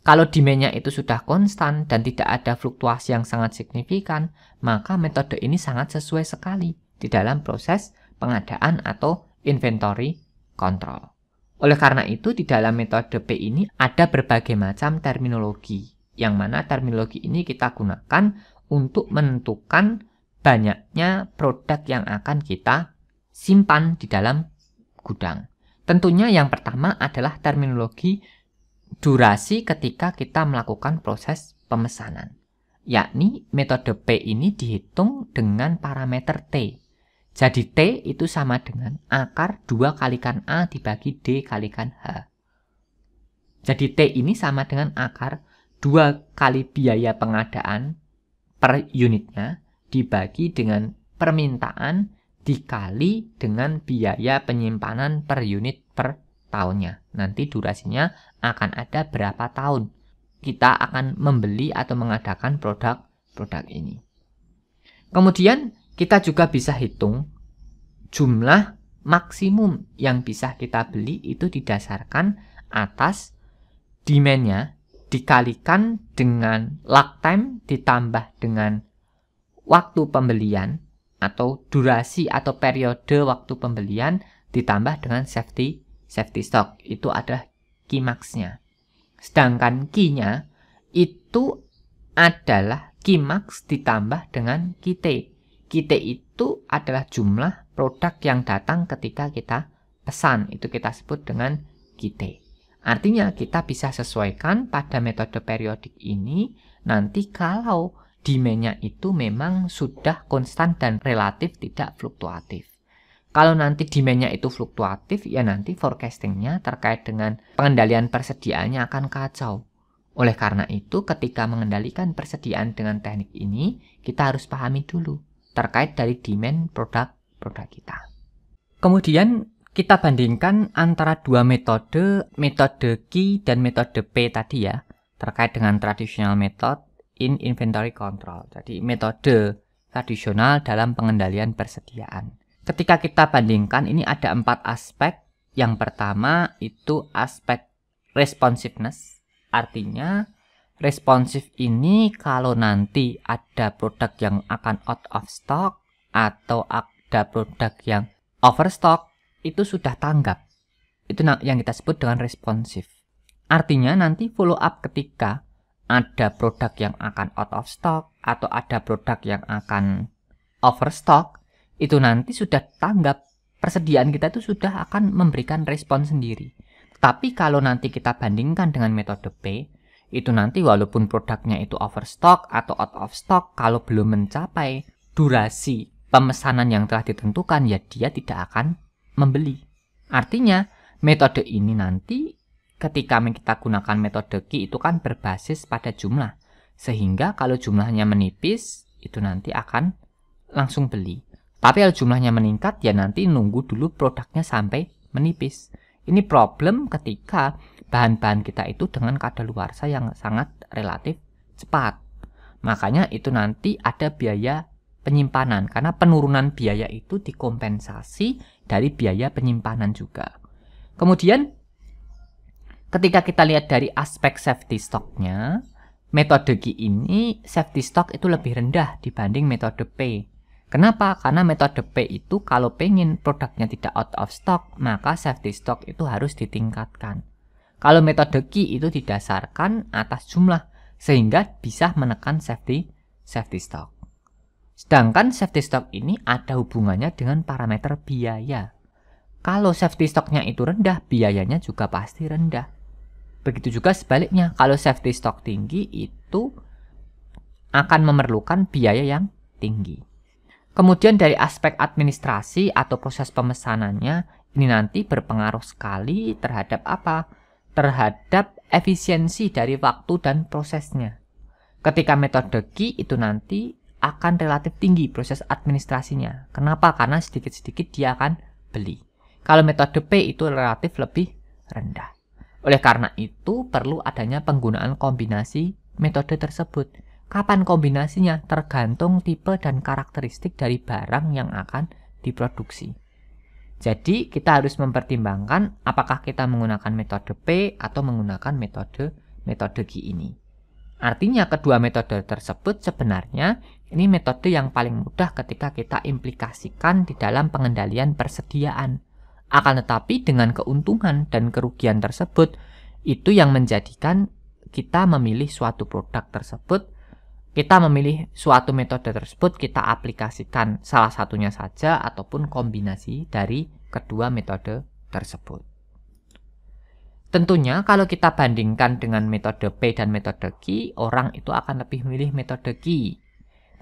Kalau demand-nya itu sudah konstan dan tidak ada fluktuasi yang sangat signifikan, maka metode ini sangat sesuai sekali di dalam proses pengadaan atau inventory control. Oleh karena itu, di dalam metode P ini ada berbagai macam terminologi, yang mana terminologi ini kita gunakan untuk menentukan banyaknya produk yang akan kita simpan di dalam gudang. Tentunya yang pertama adalah terminologi durasi ketika kita melakukan proses pemesanan, yakni metode P ini dihitung dengan parameter T. Jadi T itu sama dengan akar 2 kalikan A dibagi D kalikan H. Jadi T ini sama dengan akar 2 kali biaya pengadaan per unitnya dibagi dengan permintaan dikali dengan biaya penyimpanan per unit per tahunnya. Nanti durasinya akan ada berapa tahun kita akan membeli atau mengadakan produk ini. Kemudian kita juga bisa hitung jumlah maksimum yang bisa kita beli itu didasarkan atas demand-nya dikalikan dengan lag time ditambah dengan waktu pembelian atau durasi atau periode waktu pembelian ditambah dengan safety stock. Itu adalah key max-nya. Sedangkan key-nya itu adalah key max ditambah dengan key T. Key T itu adalah jumlah produk yang datang ketika kita pesan. Itu kita sebut dengan key T. Artinya kita bisa sesuaikan pada metode periodik ini nanti kalau demand-nya itu memang sudah konstan dan relatif tidak fluktuatif. Kalau nanti demand-nya itu fluktuatif, ya nanti forecasting-nya terkait dengan pengendalian persediaannya akan kacau. Oleh karena itu, ketika mengendalikan persediaan dengan teknik ini, kita harus pahami dulu terkait dari demand produk kita. Kemudian kita bandingkan antara dua metode key dan metode P tadi ya. terkait dengan traditional method in inventory control. Jadi metode tradisional dalam pengendalian persediaan. Ketika kita bandingkan, ini ada 4 aspek. Yang pertama itu aspek responsiveness. Artinya responsif ini kalau nanti ada produk yang akan out of stock atau ada produk yang overstock, itu sudah tanggap. Itu yang kita sebut dengan responsif. Artinya nanti follow up ketika ada produk yang akan out of stock atau ada produk yang akan overstock, itu nanti sudah tanggap. Persediaan kita itu sudah akan memberikan respon sendiri. Tapi kalau nanti kita bandingkan dengan metode P, itu nanti walaupun produknya itu overstock atau out of stock, kalau belum mencapai durasi pemesanan yang telah ditentukan, ya dia tidak akan membeli. Artinya metode ini nanti ketika kita gunakan metode Q itu kan berbasis pada jumlah. Sehingga kalau jumlahnya menipis, itu nanti akan langsung beli. Tapi kalau jumlahnya meningkat, ya nanti nunggu dulu produknya sampai menipis. Ini problem ketika bahan-bahan kita itu dengan kadaluarsa yang sangat relatif cepat. Makanya itu nanti ada biaya penyimpanan. Karena penurunan biaya itu dikompensasi dari biaya penyimpanan juga. Kemudian ketika kita lihat dari aspek safety stock-nya, metode Q ini safety stock itu lebih rendah dibanding metode P. Kenapa? Karena metode P itu kalau pengen produknya tidak out of stock, maka safety stock itu harus ditingkatkan. Kalau metode Q itu didasarkan atas jumlah, sehingga bisa menekan safety stock. Sedangkan safety stock ini ada hubungannya dengan parameter biaya. Kalau safety stocknya itu rendah, biayanya juga pasti rendah. Begitu juga sebaliknya, kalau safety stock tinggi itu akan memerlukan biaya yang tinggi. Kemudian dari aspek administrasi atau proses pemesanannya, ini nanti berpengaruh sekali terhadap apa? Terhadap efisiensi dari waktu dan prosesnya. Ketika metode Q itu nanti akan relatif tinggi proses administrasinya. Kenapa? Karena sedikit-sedikit dia akan beli. Kalau metode P itu relatif lebih rendah. Oleh karena itu perlu adanya penggunaan kombinasi metode tersebut. Kapan kombinasinya? Tergantung tipe dan karakteristik dari barang yang akan diproduksi. Jadi kita harus mempertimbangkan apakah kita menggunakan metode P atau menggunakan metode Q ini. Artinya kedua metode tersebut sebenarnya ini metode yang paling mudah ketika kita implikasikan di dalam pengendalian persediaan. Akan tetapi dengan keuntungan dan kerugian tersebut, itu yang menjadikan kita memilih suatu produk tersebut, kita memilih suatu metode tersebut, kita aplikasikan salah satunya saja ataupun kombinasi dari kedua metode tersebut. Tentunya kalau kita bandingkan dengan metode P dan metode Q, orang itu akan lebih memilih metode Q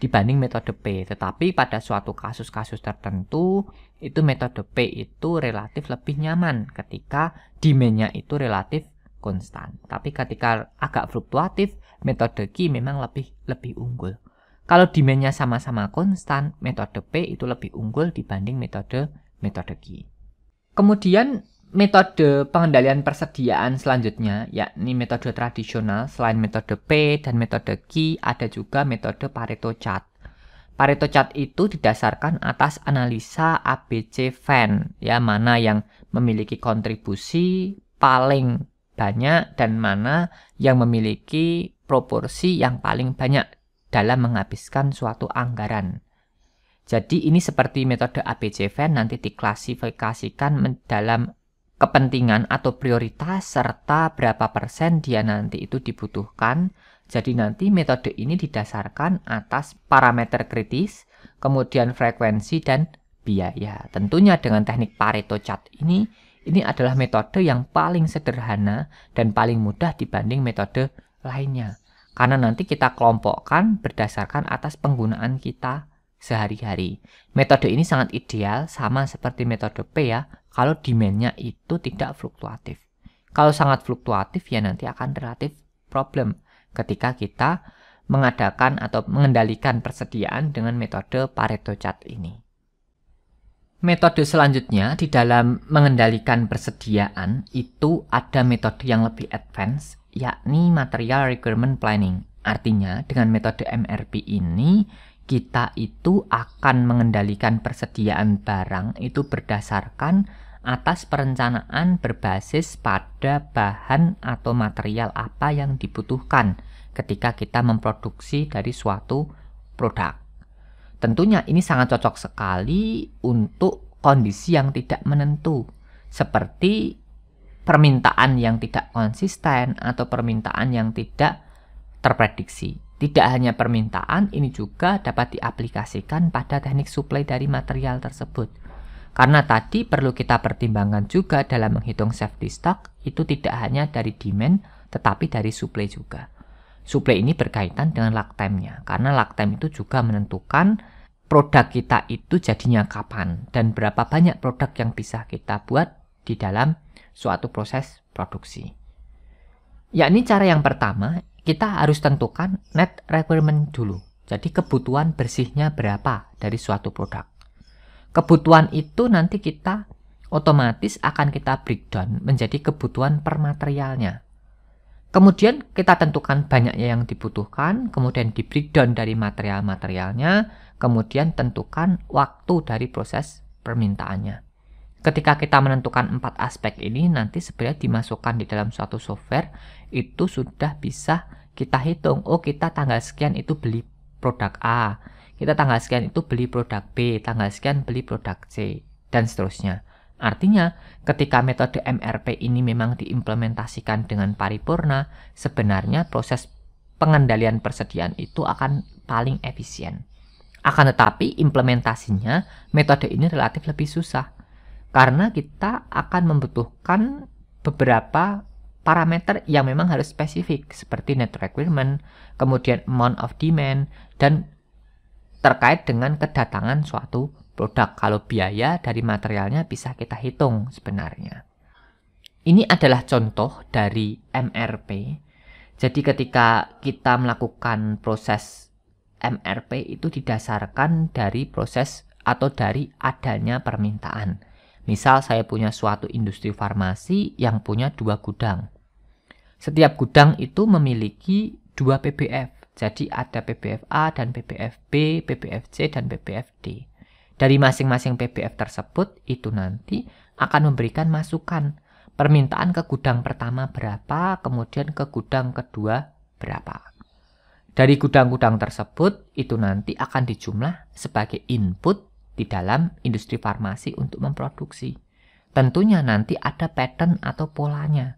dibanding metode P. Tetapi pada suatu kasus-kasus tertentu, itu metode P itu relatif lebih nyaman ketika demand-nya itu relatif konstan. Tapi ketika agak fluktuatif, metode Q memang lebih unggul. Kalau demand-nya sama-sama konstan, metode P itu lebih unggul dibanding metode Q. Kemudian metode pengendalian persediaan selanjutnya, yakni metode tradisional. Selain metode P dan metode Q, ada juga metode Pareto Chart. Pareto Chart itu didasarkan atas analisa ABC Venn, mana yang memiliki kontribusi paling banyak dan mana yang memiliki proporsi yang paling banyak dalam menghabiskan suatu anggaran. Jadi ini seperti metode ABC Venn nanti diklasifikasikan dalam kepentingan atau prioritas serta berapa persen dia nanti itu dibutuhkan. Jadi nanti metode ini didasarkan atas parameter kritis, kemudian frekuensi dan biaya. Tentunya dengan teknik Pareto Chart ini adalah metode yang paling sederhana dan paling mudah dibanding metode lainnya. Karena nanti kita kelompokkan berdasarkan atas penggunaan kita sehari-hari. Metode ini sangat ideal sama seperti metode P kalau demand-nya itu tidak fluktuatif. Kalau sangat fluktuatif ya nanti akan relatif problem ketika kita mengadakan atau mengendalikan persediaan dengan metode Pareto Chart ini. Metode selanjutnya di dalam mengendalikan persediaan itu ada metode yang lebih advance, yakni Material Requirement Planning. Artinya, dengan metode MRP ini, kita itu akan mengendalikan persediaan barang itu berdasarkan atas perencanaan berbasis pada bahan atau material apa yang dibutuhkan ketika kita memproduksi dari suatu produk. Tentunya ini sangat cocok sekali untuk kondisi yang tidak menentu, seperti permintaan yang tidak konsisten atau permintaan yang tidak terprediksi. Tidak hanya permintaan, ini juga dapat diaplikasikan pada teknik suplai dari material tersebut. Karena tadi perlu kita pertimbangkan juga dalam menghitung safety stock, itu tidak hanya dari demand, tetapi dari suplai juga. Suplai ini berkaitan dengan lag time-nya, karena lag time itu juga menentukan produk kita itu jadinya kapan, dan berapa banyak produk yang bisa kita buat di dalam suatu proses produksi. Yakni cara yang pertama, kita harus tentukan net requirement dulu. Jadi kebutuhan bersihnya berapa dari suatu produk. Kebutuhan itu nanti kita otomatis akan kita breakdown menjadi kebutuhan per materialnya. Kemudian kita tentukan banyaknya yang dibutuhkan, kemudian di breakdown dari material-materialnya, kemudian tentukan waktu dari proses permintaannya. Ketika kita menentukan 4 aspek ini, nanti sebenarnya dimasukkan di dalam suatu software, itu sudah bisa kita hitung. Oh, kita tanggal sekian itu beli produk A, kita tanggal sekian itu beli produk B, tanggal sekian beli produk C, dan seterusnya. Artinya, ketika metode MRP ini memang diimplementasikan dengan paripurna, sebenarnya proses pengendalian persediaan itu akan paling efisien. Akan tetapi, implementasinya metode ini relatif lebih susah, karena kita akan membutuhkan beberapa parameter yang memang harus spesifik, seperti net requirement, kemudian amount of demand, dan terkait dengan kedatangan suatu produk. Kalau biaya dari materialnya bisa kita hitung sebenarnya. Ini adalah contoh dari MRP. Jadi ketika kita melakukan proses MRP itu didasarkan dari proses atau dari adanya permintaan. Misal saya punya suatu industri farmasi yang punya 2 gudang. Setiap gudang itu memiliki 2 PBF. Jadi ada PBF A dan PBF B, PBF C dan PBF D. Dari masing-masing PBF tersebut itu nanti akan memberikan masukan. Permintaan ke gudang pertama berapa, kemudian ke gudang kedua berapa. Dari gudang-gudang tersebut itu nanti akan dijumlah sebagai input di dalam industri farmasi untuk memproduksi. Tentunya nanti ada pattern atau polanya.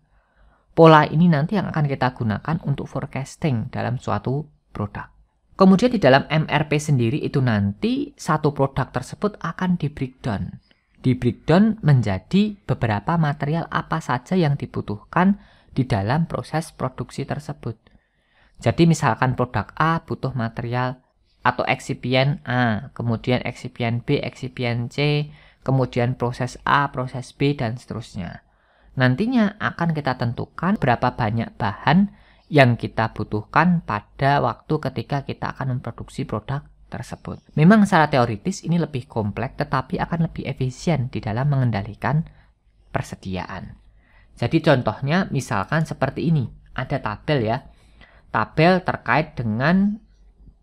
Pola ini nanti yang akan kita gunakan untuk forecasting dalam suatu produk. Kemudian di dalam MRP sendiri itu nanti satu produk tersebut akan di breakdown. Di breakdown menjadi beberapa material apa saja yang dibutuhkan di dalam proses produksi tersebut. Jadi misalkan produk A butuh material atau eksipien A, kemudian eksipien B, eksipien C, kemudian proses A, proses B, dan seterusnya. Nantinya akan kita tentukan berapa banyak bahan yang kita butuhkan pada waktu ketika kita akan memproduksi produk tersebut. Memang secara teoritis ini lebih kompleks, tetapi akan lebih efisien di dalam mengendalikan persediaan. Jadi contohnya misalkan seperti ini, ada tabel ya. Tabel terkait dengan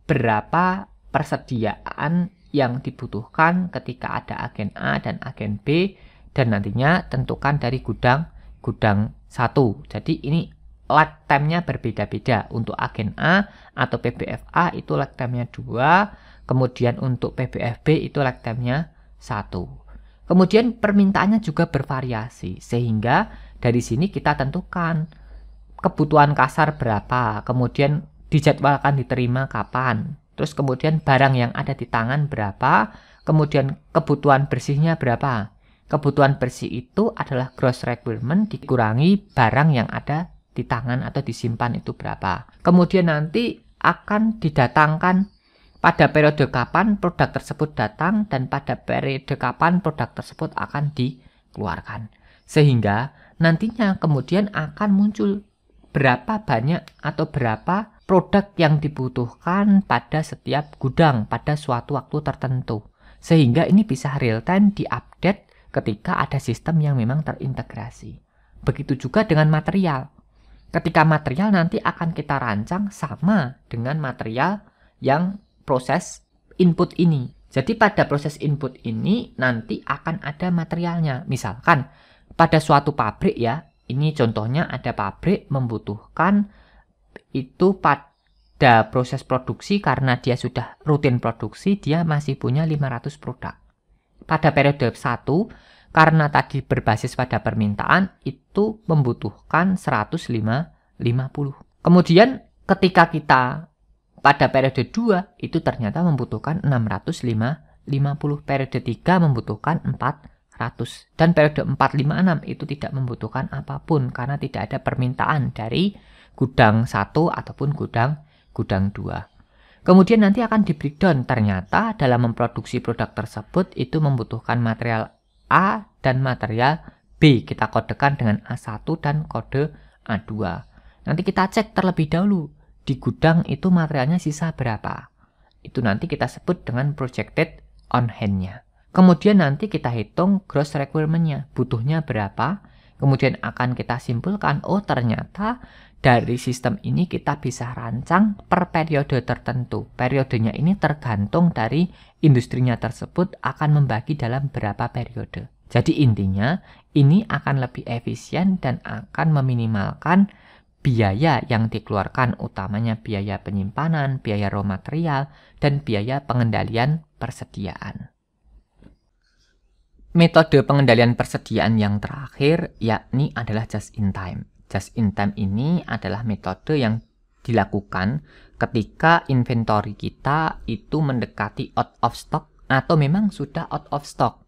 berapa persediaan yang dibutuhkan ketika ada agen A dan agen B, dan nantinya tentukan dari gudang 1. Jadi ini lag time-nya berbeda-beda. Untuk agen A atau PBF A itu lag time-nya 2, kemudian untuk PBF B itu lag time-nya 1. Kemudian permintaannya juga bervariasi, sehingga dari sini kita tentukan kebutuhan kasar berapa, kemudian dijadwalkan diterima kapan, terus kemudian barang yang ada di tangan berapa, kemudian kebutuhan bersihnya berapa. Kebutuhan bersih itu adalah gross requirement dikurangi barang yang ada di tangan atau disimpan itu berapa. Kemudian nanti akan didatangkan pada periode kapan produk tersebut datang dan pada periode kapan produk tersebut akan dikeluarkan. Sehingga nantinya kemudian akan muncul berapa banyak atau berapa produk yang dibutuhkan pada setiap gudang pada suatu waktu tertentu. Sehingga ini bisa real time diupdate ketika ada sistem yang memang terintegrasi. Begitu juga dengan material. ketika material nanti akan kita rancang sama dengan material yang proses input ini. Jadi pada proses input ini nanti akan ada materialnya. Misalkan pada suatu pabrik ya, ini contohnya ada pabrik membutuhkan itu pada proses produksi karena dia sudah rutin produksi, dia masih punya 500 produk. Pada periode 1, karena tadi berbasis pada permintaan, itu membutuhkan 150. Kemudian ketika kita pada periode 2, itu ternyata membutuhkan 650. Periode 3 membutuhkan 400. Dan periode 4, 5, 6 itu tidak membutuhkan apapun karena tidak ada permintaan dari gudang 1 ataupun gudang 2. Kemudian nanti akan di breakdown. Ternyata dalam memproduksi produk tersebut itu membutuhkan material A dan material B. Kita kodekan dengan A1 dan kode A2. Nanti kita cek terlebih dahulu di gudang itu materialnya sisa berapa. Itu nanti kita sebut dengan projected on hand-nya. Kemudian nanti kita hitung gross requirement-nya, butuhnya berapa. Kemudian akan kita simpulkan, oh ternyata dari sistem ini kita bisa rancang per periode tertentu. Periodenya ini tergantung dari industrinya tersebut akan membagi dalam berapa periode. Jadi intinya ini akan lebih efisien dan akan meminimalkan biaya yang dikeluarkan, utamanya biaya penyimpanan, biaya raw material, dan biaya pengendalian persediaan. Metode pengendalian persediaan yang terakhir yakni adalah just in time. Just in time ini adalah metode yang dilakukan ketika inventory kita itu mendekati out of stock atau memang sudah out of stock.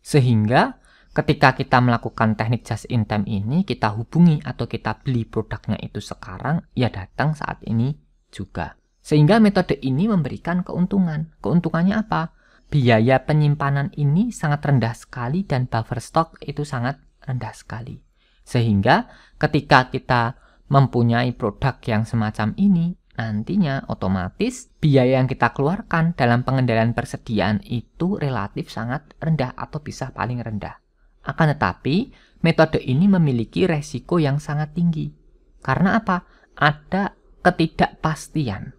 Sehingga ketika kita melakukan teknik just in time ini, kita hubungi atau kita beli produknya itu sekarang, ya datang saat ini juga. Sehingga metode ini memberikan keuntungan. Keuntungannya apa? Biaya penyimpanan ini sangat rendah sekali dan buffer stock itu sangat rendah sekali. Sehingga ketika kita mempunyai produk yang semacam ini, nantinya otomatis biaya yang kita keluarkan dalam pengendalian persediaan itu relatif sangat rendah atau bisa paling rendah. Akan tetapi, metode ini memiliki resiko yang sangat tinggi. Karena apa? Ada ketidakpastian.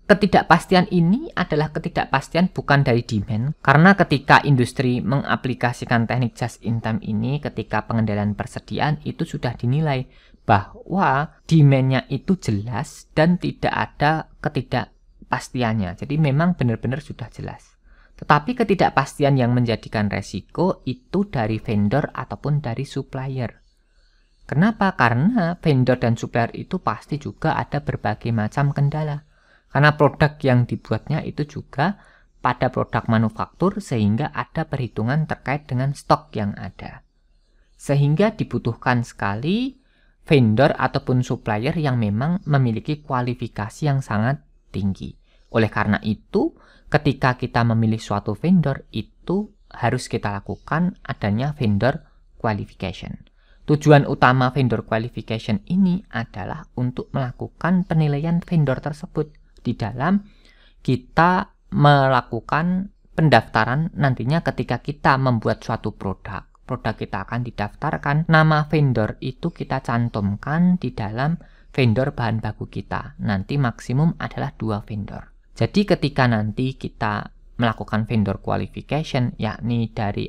Ketidakpastian ini adalah ketidakpastian bukan dari demand, karena ketika industri mengaplikasikan teknik just in time ini, ketika pengendalian persediaan itu sudah dinilai bahwa demand-nya itu jelas dan tidak ada ketidakpastiannya. Jadi memang benar-benar sudah jelas. Tetapi ketidakpastian yang menjadikan resiko itu dari vendor ataupun dari supplier. Kenapa? Karena vendor dan supplier itu pasti juga ada berbagai macam kendala. Karena produk yang dibuatnya itu juga pada produk manufaktur sehingga ada perhitungan terkait dengan stok yang ada. Sehingga dibutuhkan sekali vendor ataupun supplier yang memang memiliki kualifikasi yang sangat tinggi. Oleh karena itu, ketika kita memilih suatu vendor itu harus kita lakukan adanya vendor qualification. Tujuan utama vendor qualification ini adalah untuk melakukan penilaian vendor tersebut. Di dalam kita melakukan pendaftaran nantinya ketika kita membuat suatu produk kita akan didaftarkan, nama vendor itu kita cantumkan di dalam vendor bahan baku kita. Nanti maksimum adalah 2 vendor. Jadi ketika nanti kita melakukan vendor qualification, yakni dari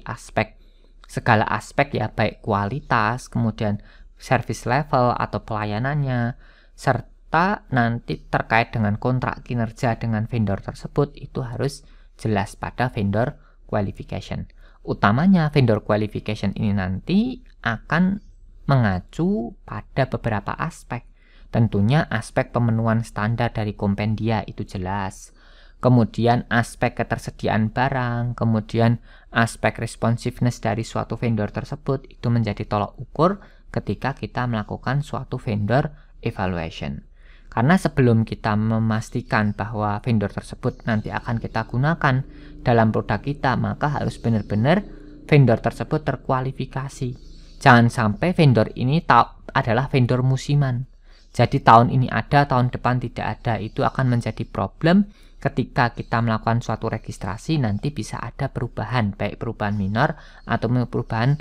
segala aspek ya, baik kualitas, kemudian service level atau pelayanannya, serta nanti terkait dengan kontrak kinerja dengan vendor tersebut itu harus jelas pada vendor qualification. Utamanya vendor qualification ini nanti akan mengacu pada beberapa aspek. Tentunya aspek pemenuhan standar dari kompendia itu jelas. Kemudian aspek ketersediaan barang, kemudian aspek responsiveness dari suatu vendor tersebut itu menjadi tolak ukur ketika kita melakukan suatu vendor evaluation. Karena sebelum kita memastikan bahwa vendor tersebut nanti akan kita gunakan dalam produk kita, maka harus benar-benar vendor tersebut terkualifikasi. Jangan sampai vendor ini adalah vendor musiman. Jadi tahun ini ada, tahun depan tidak ada. Itu akan menjadi problem ketika kita melakukan suatu registrasi, nanti bisa ada perubahan, baik perubahan minor atau perubahan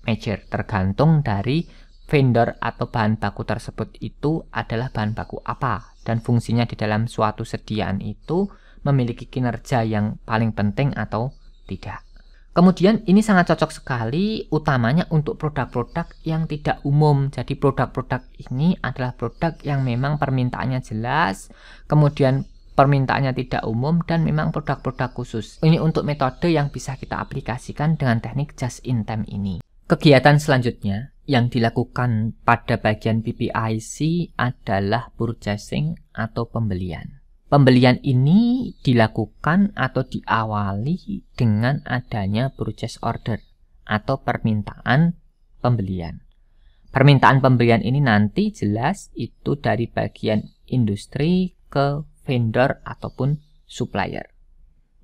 major, tergantung dari vendor atau bahan baku tersebut itu adalah bahan baku apa dan fungsinya di dalam suatu sediaan itu memiliki kinerja yang paling penting atau tidak. Kemudian ini sangat cocok sekali utamanya untuk produk-produk yang tidak umum. Jadi produk-produk ini adalah produk yang memang permintaannya jelas, kemudian permintaannya tidak umum, dan memang produk-produk khusus. Ini untuk metode yang bisa kita aplikasikan dengan teknik just in time ini. Kegiatan selanjutnya yang dilakukan pada bagian PPIC adalah purchasing atau pembelian. Pembelian ini dilakukan atau diawali dengan adanya purchase order atau permintaan pembelian. Permintaan pembelian ini nanti jelas itu dari bagian industri ke vendor ataupun supplier.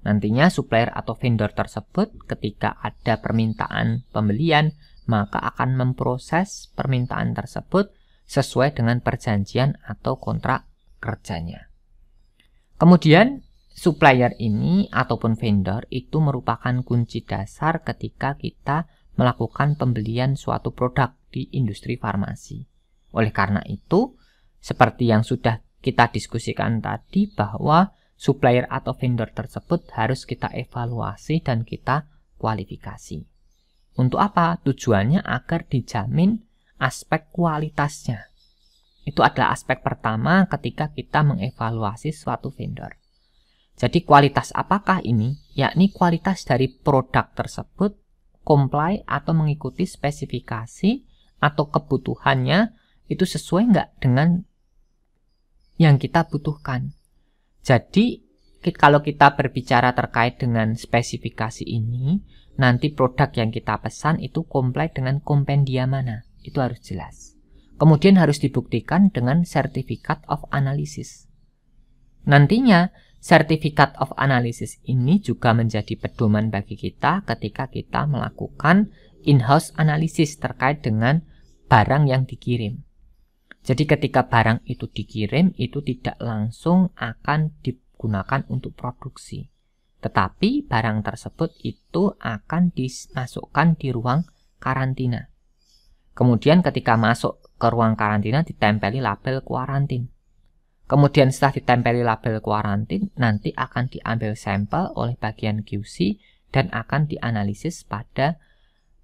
Nantinya supplier atau vendor tersebut ketika ada permintaan pembelian maka akan memproses permintaan tersebut sesuai dengan perjanjian atau kontrak kerjanya. Kemudian supplier ini ataupun vendor itu merupakan kunci dasar ketika kita melakukan pembelian suatu produk di industri farmasi. Oleh karena itu, seperti yang sudah kita diskusikan tadi bahwa supplier atau vendor tersebut harus kita evaluasi dan kita kualifikasi. Untuk apa? Tujuannya agar dijamin aspek kualitasnya. Itu adalah aspek pertama ketika kita mengevaluasi suatu vendor. Jadi kualitas apakah ini? Yakni kualitas dari produk tersebut comply atau mengikuti spesifikasi atau kebutuhannya itu sesuai nggak dengan yang kita butuhkan. Jadi kalau kita berbicara terkait dengan spesifikasi ini, nanti produk yang kita pesan itu comply dengan kompendia mana? Itu harus jelas. Kemudian harus dibuktikan dengan Certificate of Analysis. Nantinya, Certificate of Analysis ini juga menjadi pedoman bagi kita ketika kita melakukan in-house analysis terkait dengan barang yang dikirim. Jadi ketika barang itu dikirim, itu tidak langsung akan digunakan untuk produksi. Tetapi barang tersebut itu akan dimasukkan di ruang karantina. Kemudian ketika masuk ke ruang karantina ditempeli label kuarantin. Kemudian setelah ditempeli label kuarantin, nanti akan diambil sampel oleh bagian QC dan akan dianalisis pada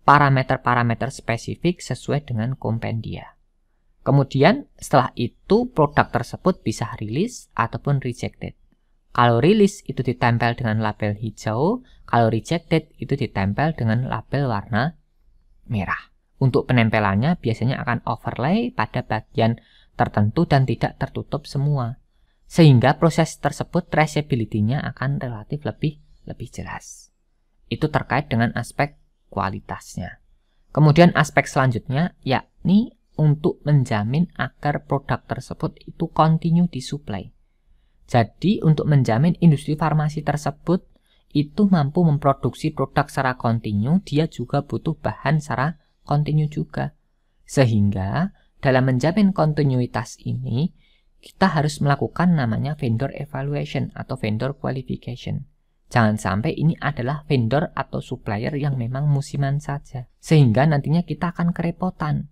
parameter-parameter spesifik sesuai dengan kompendia. Kemudian setelah itu produk tersebut bisa rilis ataupun rejected. Kalau rilis itu ditempel dengan label hijau, kalau rejected itu ditempel dengan label warna merah. Untuk penempelannya biasanya akan overlay pada bagian tertentu dan tidak tertutup semua. Sehingga proses tersebut traceability-nya akan relatif lebih jelas. Itu terkait dengan aspek kualitasnya. Kemudian aspek selanjutnya yakni untuk menjamin agar produk tersebut itu continue disuplai. Jadi untuk menjamin industri farmasi tersebut itu mampu memproduksi produk secara kontinu, dia juga butuh bahan secara kontinu juga. Sehingga dalam menjamin kontinuitas ini, kita harus melakukan namanya vendor evaluation atau vendor qualification. Jangan sampai ini adalah vendor atau supplier yang memang musiman saja. Sehingga nantinya kita akan kerepotan.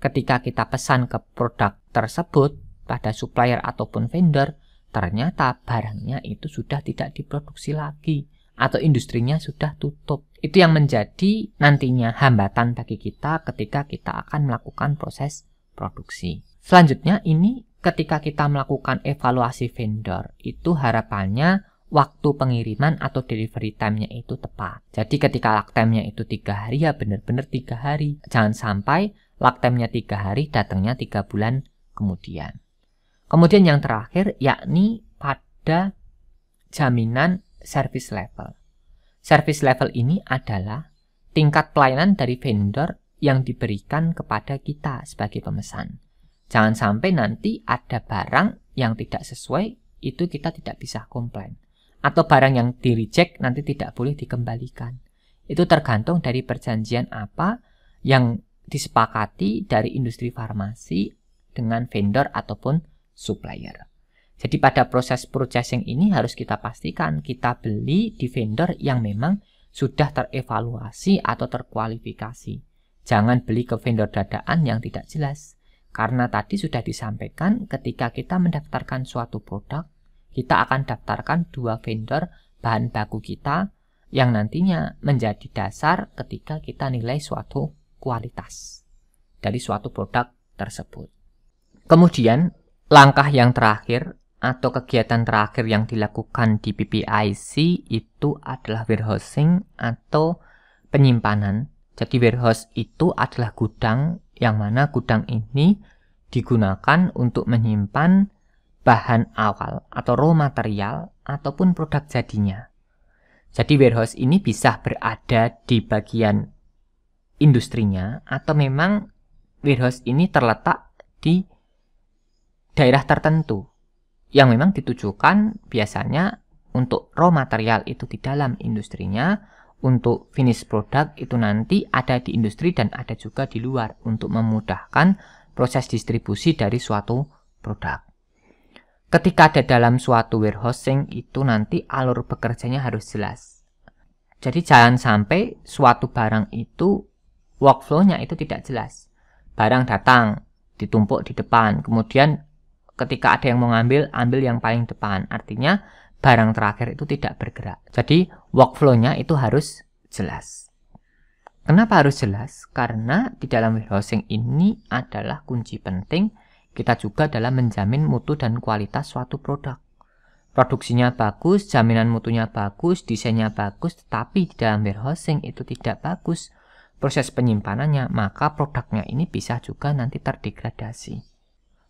Ketika kita pesan ke produk tersebut pada supplier ataupun vendor, ternyata barangnya itu sudah tidak diproduksi lagi atau industrinya sudah tutup. Itu yang menjadi nantinya hambatan bagi kita ketika kita akan melakukan proses produksi. Selanjutnya ini ketika kita melakukan evaluasi vendor, itu harapannya waktu pengiriman atau delivery time-nya itu tepat. Jadi ketika lag time-nya itu 3 hari, ya benar-benar 3 hari. Jangan sampai lag time-nya 3 hari, datangnya 3 bulan kemudian. Kemudian yang terakhir yakni pada jaminan service level. Service level ini adalah tingkat pelayanan dari vendor yang diberikan kepada kita sebagai pemesan. Jangan sampai nanti ada barang yang tidak sesuai, itu kita tidak bisa komplain. Atau barang yang di-reject nanti tidak boleh dikembalikan. Itu tergantung dari perjanjian apa yang disepakati dari industri farmasi dengan vendor ataupun supplier. Jadi pada proses purchasing ini harus kita pastikan kita beli di vendor yang memang sudah terevaluasi atau terkualifikasi. Jangan beli ke vendor dadaan yang tidak jelas. Karena tadi sudah disampaikan ketika kita mendaftarkan suatu produk, kita akan daftarkan 2 vendor bahan baku kita yang nantinya menjadi dasar ketika kita nilai suatu kualitas dari suatu produk tersebut. Kemudian langkah yang terakhir atau kegiatan terakhir yang dilakukan di PPIC itu adalah warehousing atau penyimpanan. Jadi warehouse itu adalah gudang yang mana gudang ini digunakan untuk menyimpan bahan awal atau raw material ataupun produk jadinya. Jadi warehouse ini bisa berada di bagian industrinya atau memang warehouse ini terletak di daerah tertentu yang memang ditujukan biasanya untuk raw material itu di dalam industrinya, untuk finish product itu nanti ada di industri dan ada juga di luar untuk memudahkan proses distribusi dari suatu produk. Ketika ada dalam suatu warehousing itu nanti alur bekerjanya harus jelas. Jadi jangan sampai suatu barang itu workflow-nya itu tidak jelas. Barang datang, ditumpuk di depan, kemudian ketika ada yang mau ngambil, ambil yang paling depan. Artinya barang terakhir itu tidak bergerak. Jadi workflow-nya itu harus jelas. Kenapa harus jelas? Karena di dalam warehousing ini adalah kunci penting kita juga dalam menjamin mutu dan kualitas suatu produk. Produksinya bagus, jaminan mutunya bagus, desainnya bagus, tetapi di dalam warehousing itu tidak bagus proses penyimpanannya, maka produknya ini bisa juga nanti terdegradasi.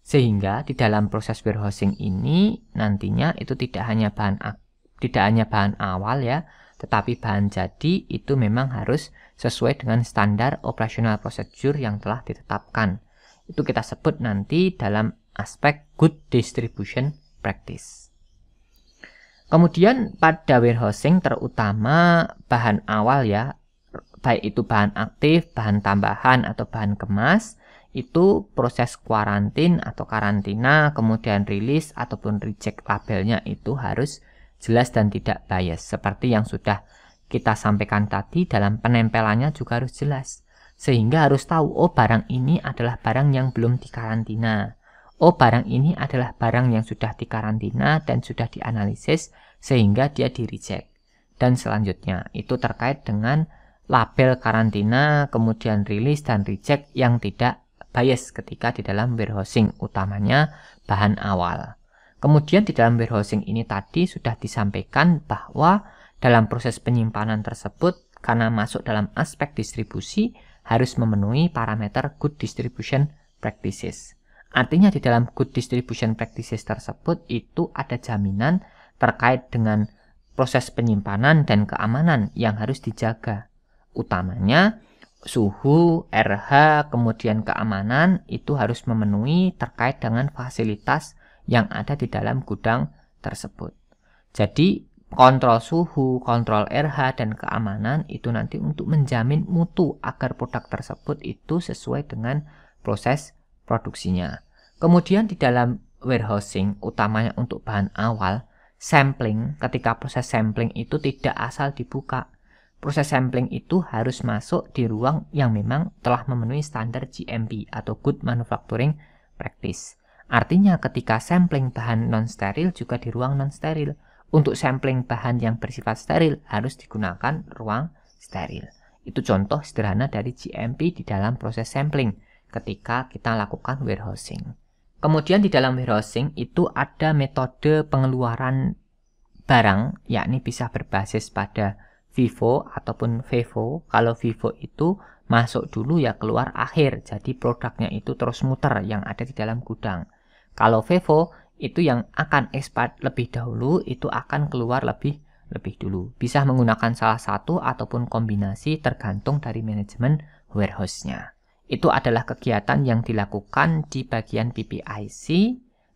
Sehingga di dalam proses warehousing ini nantinya itu tidak hanya bahan awal ya, tetapi bahan jadi itu memang harus sesuai dengan standar operational procedure yang telah ditetapkan. Itu kita sebut nanti dalam aspek good distribution practice. Kemudian pada warehousing terutama bahan awal ya, baik itu bahan aktif, bahan tambahan atau bahan kemas, itu proses kuarantin atau karantina, kemudian rilis ataupun reject labelnya itu harus jelas dan tidak bias. Seperti yang sudah kita sampaikan tadi, dalam penempelannya juga harus jelas. Sehingga harus tahu, oh barang ini adalah barang yang belum dikarantina. Oh barang ini adalah barang yang sudah dikarantina dan sudah dianalisis sehingga dia di reject. Dan selanjutnya itu terkait dengan label karantina, kemudian rilis dan reject yang tidak bias ketika di dalam warehousing, utamanya bahan awal. Kemudian di dalam warehousing ini tadi sudah disampaikan bahwa dalam proses penyimpanan tersebut karena masuk dalam aspek distribusi harus memenuhi parameter good distribution practices. Artinya di dalam good distribution practices tersebut itu ada jaminan terkait dengan proses penyimpanan dan keamanan yang harus dijaga. Utamanya suhu, RH, kemudian keamanan itu harus memenuhi terkait dengan fasilitas yang ada di dalam gudang tersebut. Jadi kontrol suhu, kontrol RH, dan keamanan itu nanti untuk menjamin mutu agar produk tersebut itu sesuai dengan proses produksinya. Kemudian di dalam warehousing, utamanya untuk bahan awal, sampling, ketika proses sampling itu tidak asal dibuka. Proses sampling itu harus masuk di ruang yang memang telah memenuhi standar GMP atau Good Manufacturing Practice. Artinya ketika sampling bahan non-steril juga di ruang non-steril. Untuk sampling bahan yang bersifat steril harus digunakan ruang steril. Itu contoh sederhana dari GMP di dalam proses sampling ketika kita lakukan warehousing. Kemudian di dalam warehousing itu ada metode pengeluaran barang, yakni bisa berbasis pada FIFO ataupun FIFO. Kalau FIFO itu masuk dulu ya keluar akhir, jadi produknya itu terus muter yang ada di dalam gudang. Kalau FIFO itu yang akan expired lebih dahulu, itu akan keluar lebih dulu. Bisa menggunakan salah satu ataupun kombinasi tergantung dari manajemen warehouse-nya. Itu adalah kegiatan yang dilakukan di bagian PPIC.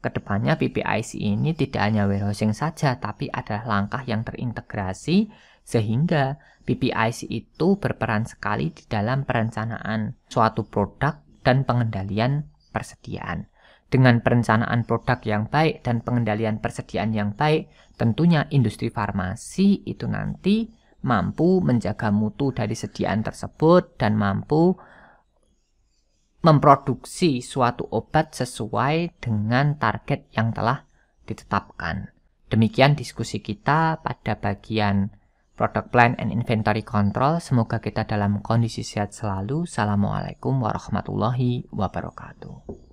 Kedepannya PPIC ini tidak hanya warehousing saja, tapi adalah langkah yang terintegrasi sehingga PPIC itu berperan sekali di dalam perencanaan suatu produk dan pengendalian persediaan. Dengan perencanaan produk yang baik dan pengendalian persediaan yang baik, tentunya industri farmasi itu nanti mampu menjaga mutu dari sediaan tersebut dan mampu memproduksi suatu obat sesuai dengan target yang telah ditetapkan. Demikian diskusi kita pada bagian Product Plan and Inventory Control. Semoga kita dalam kondisi sehat selalu. Assalamualaikum warahmatullahi wabarakatuh.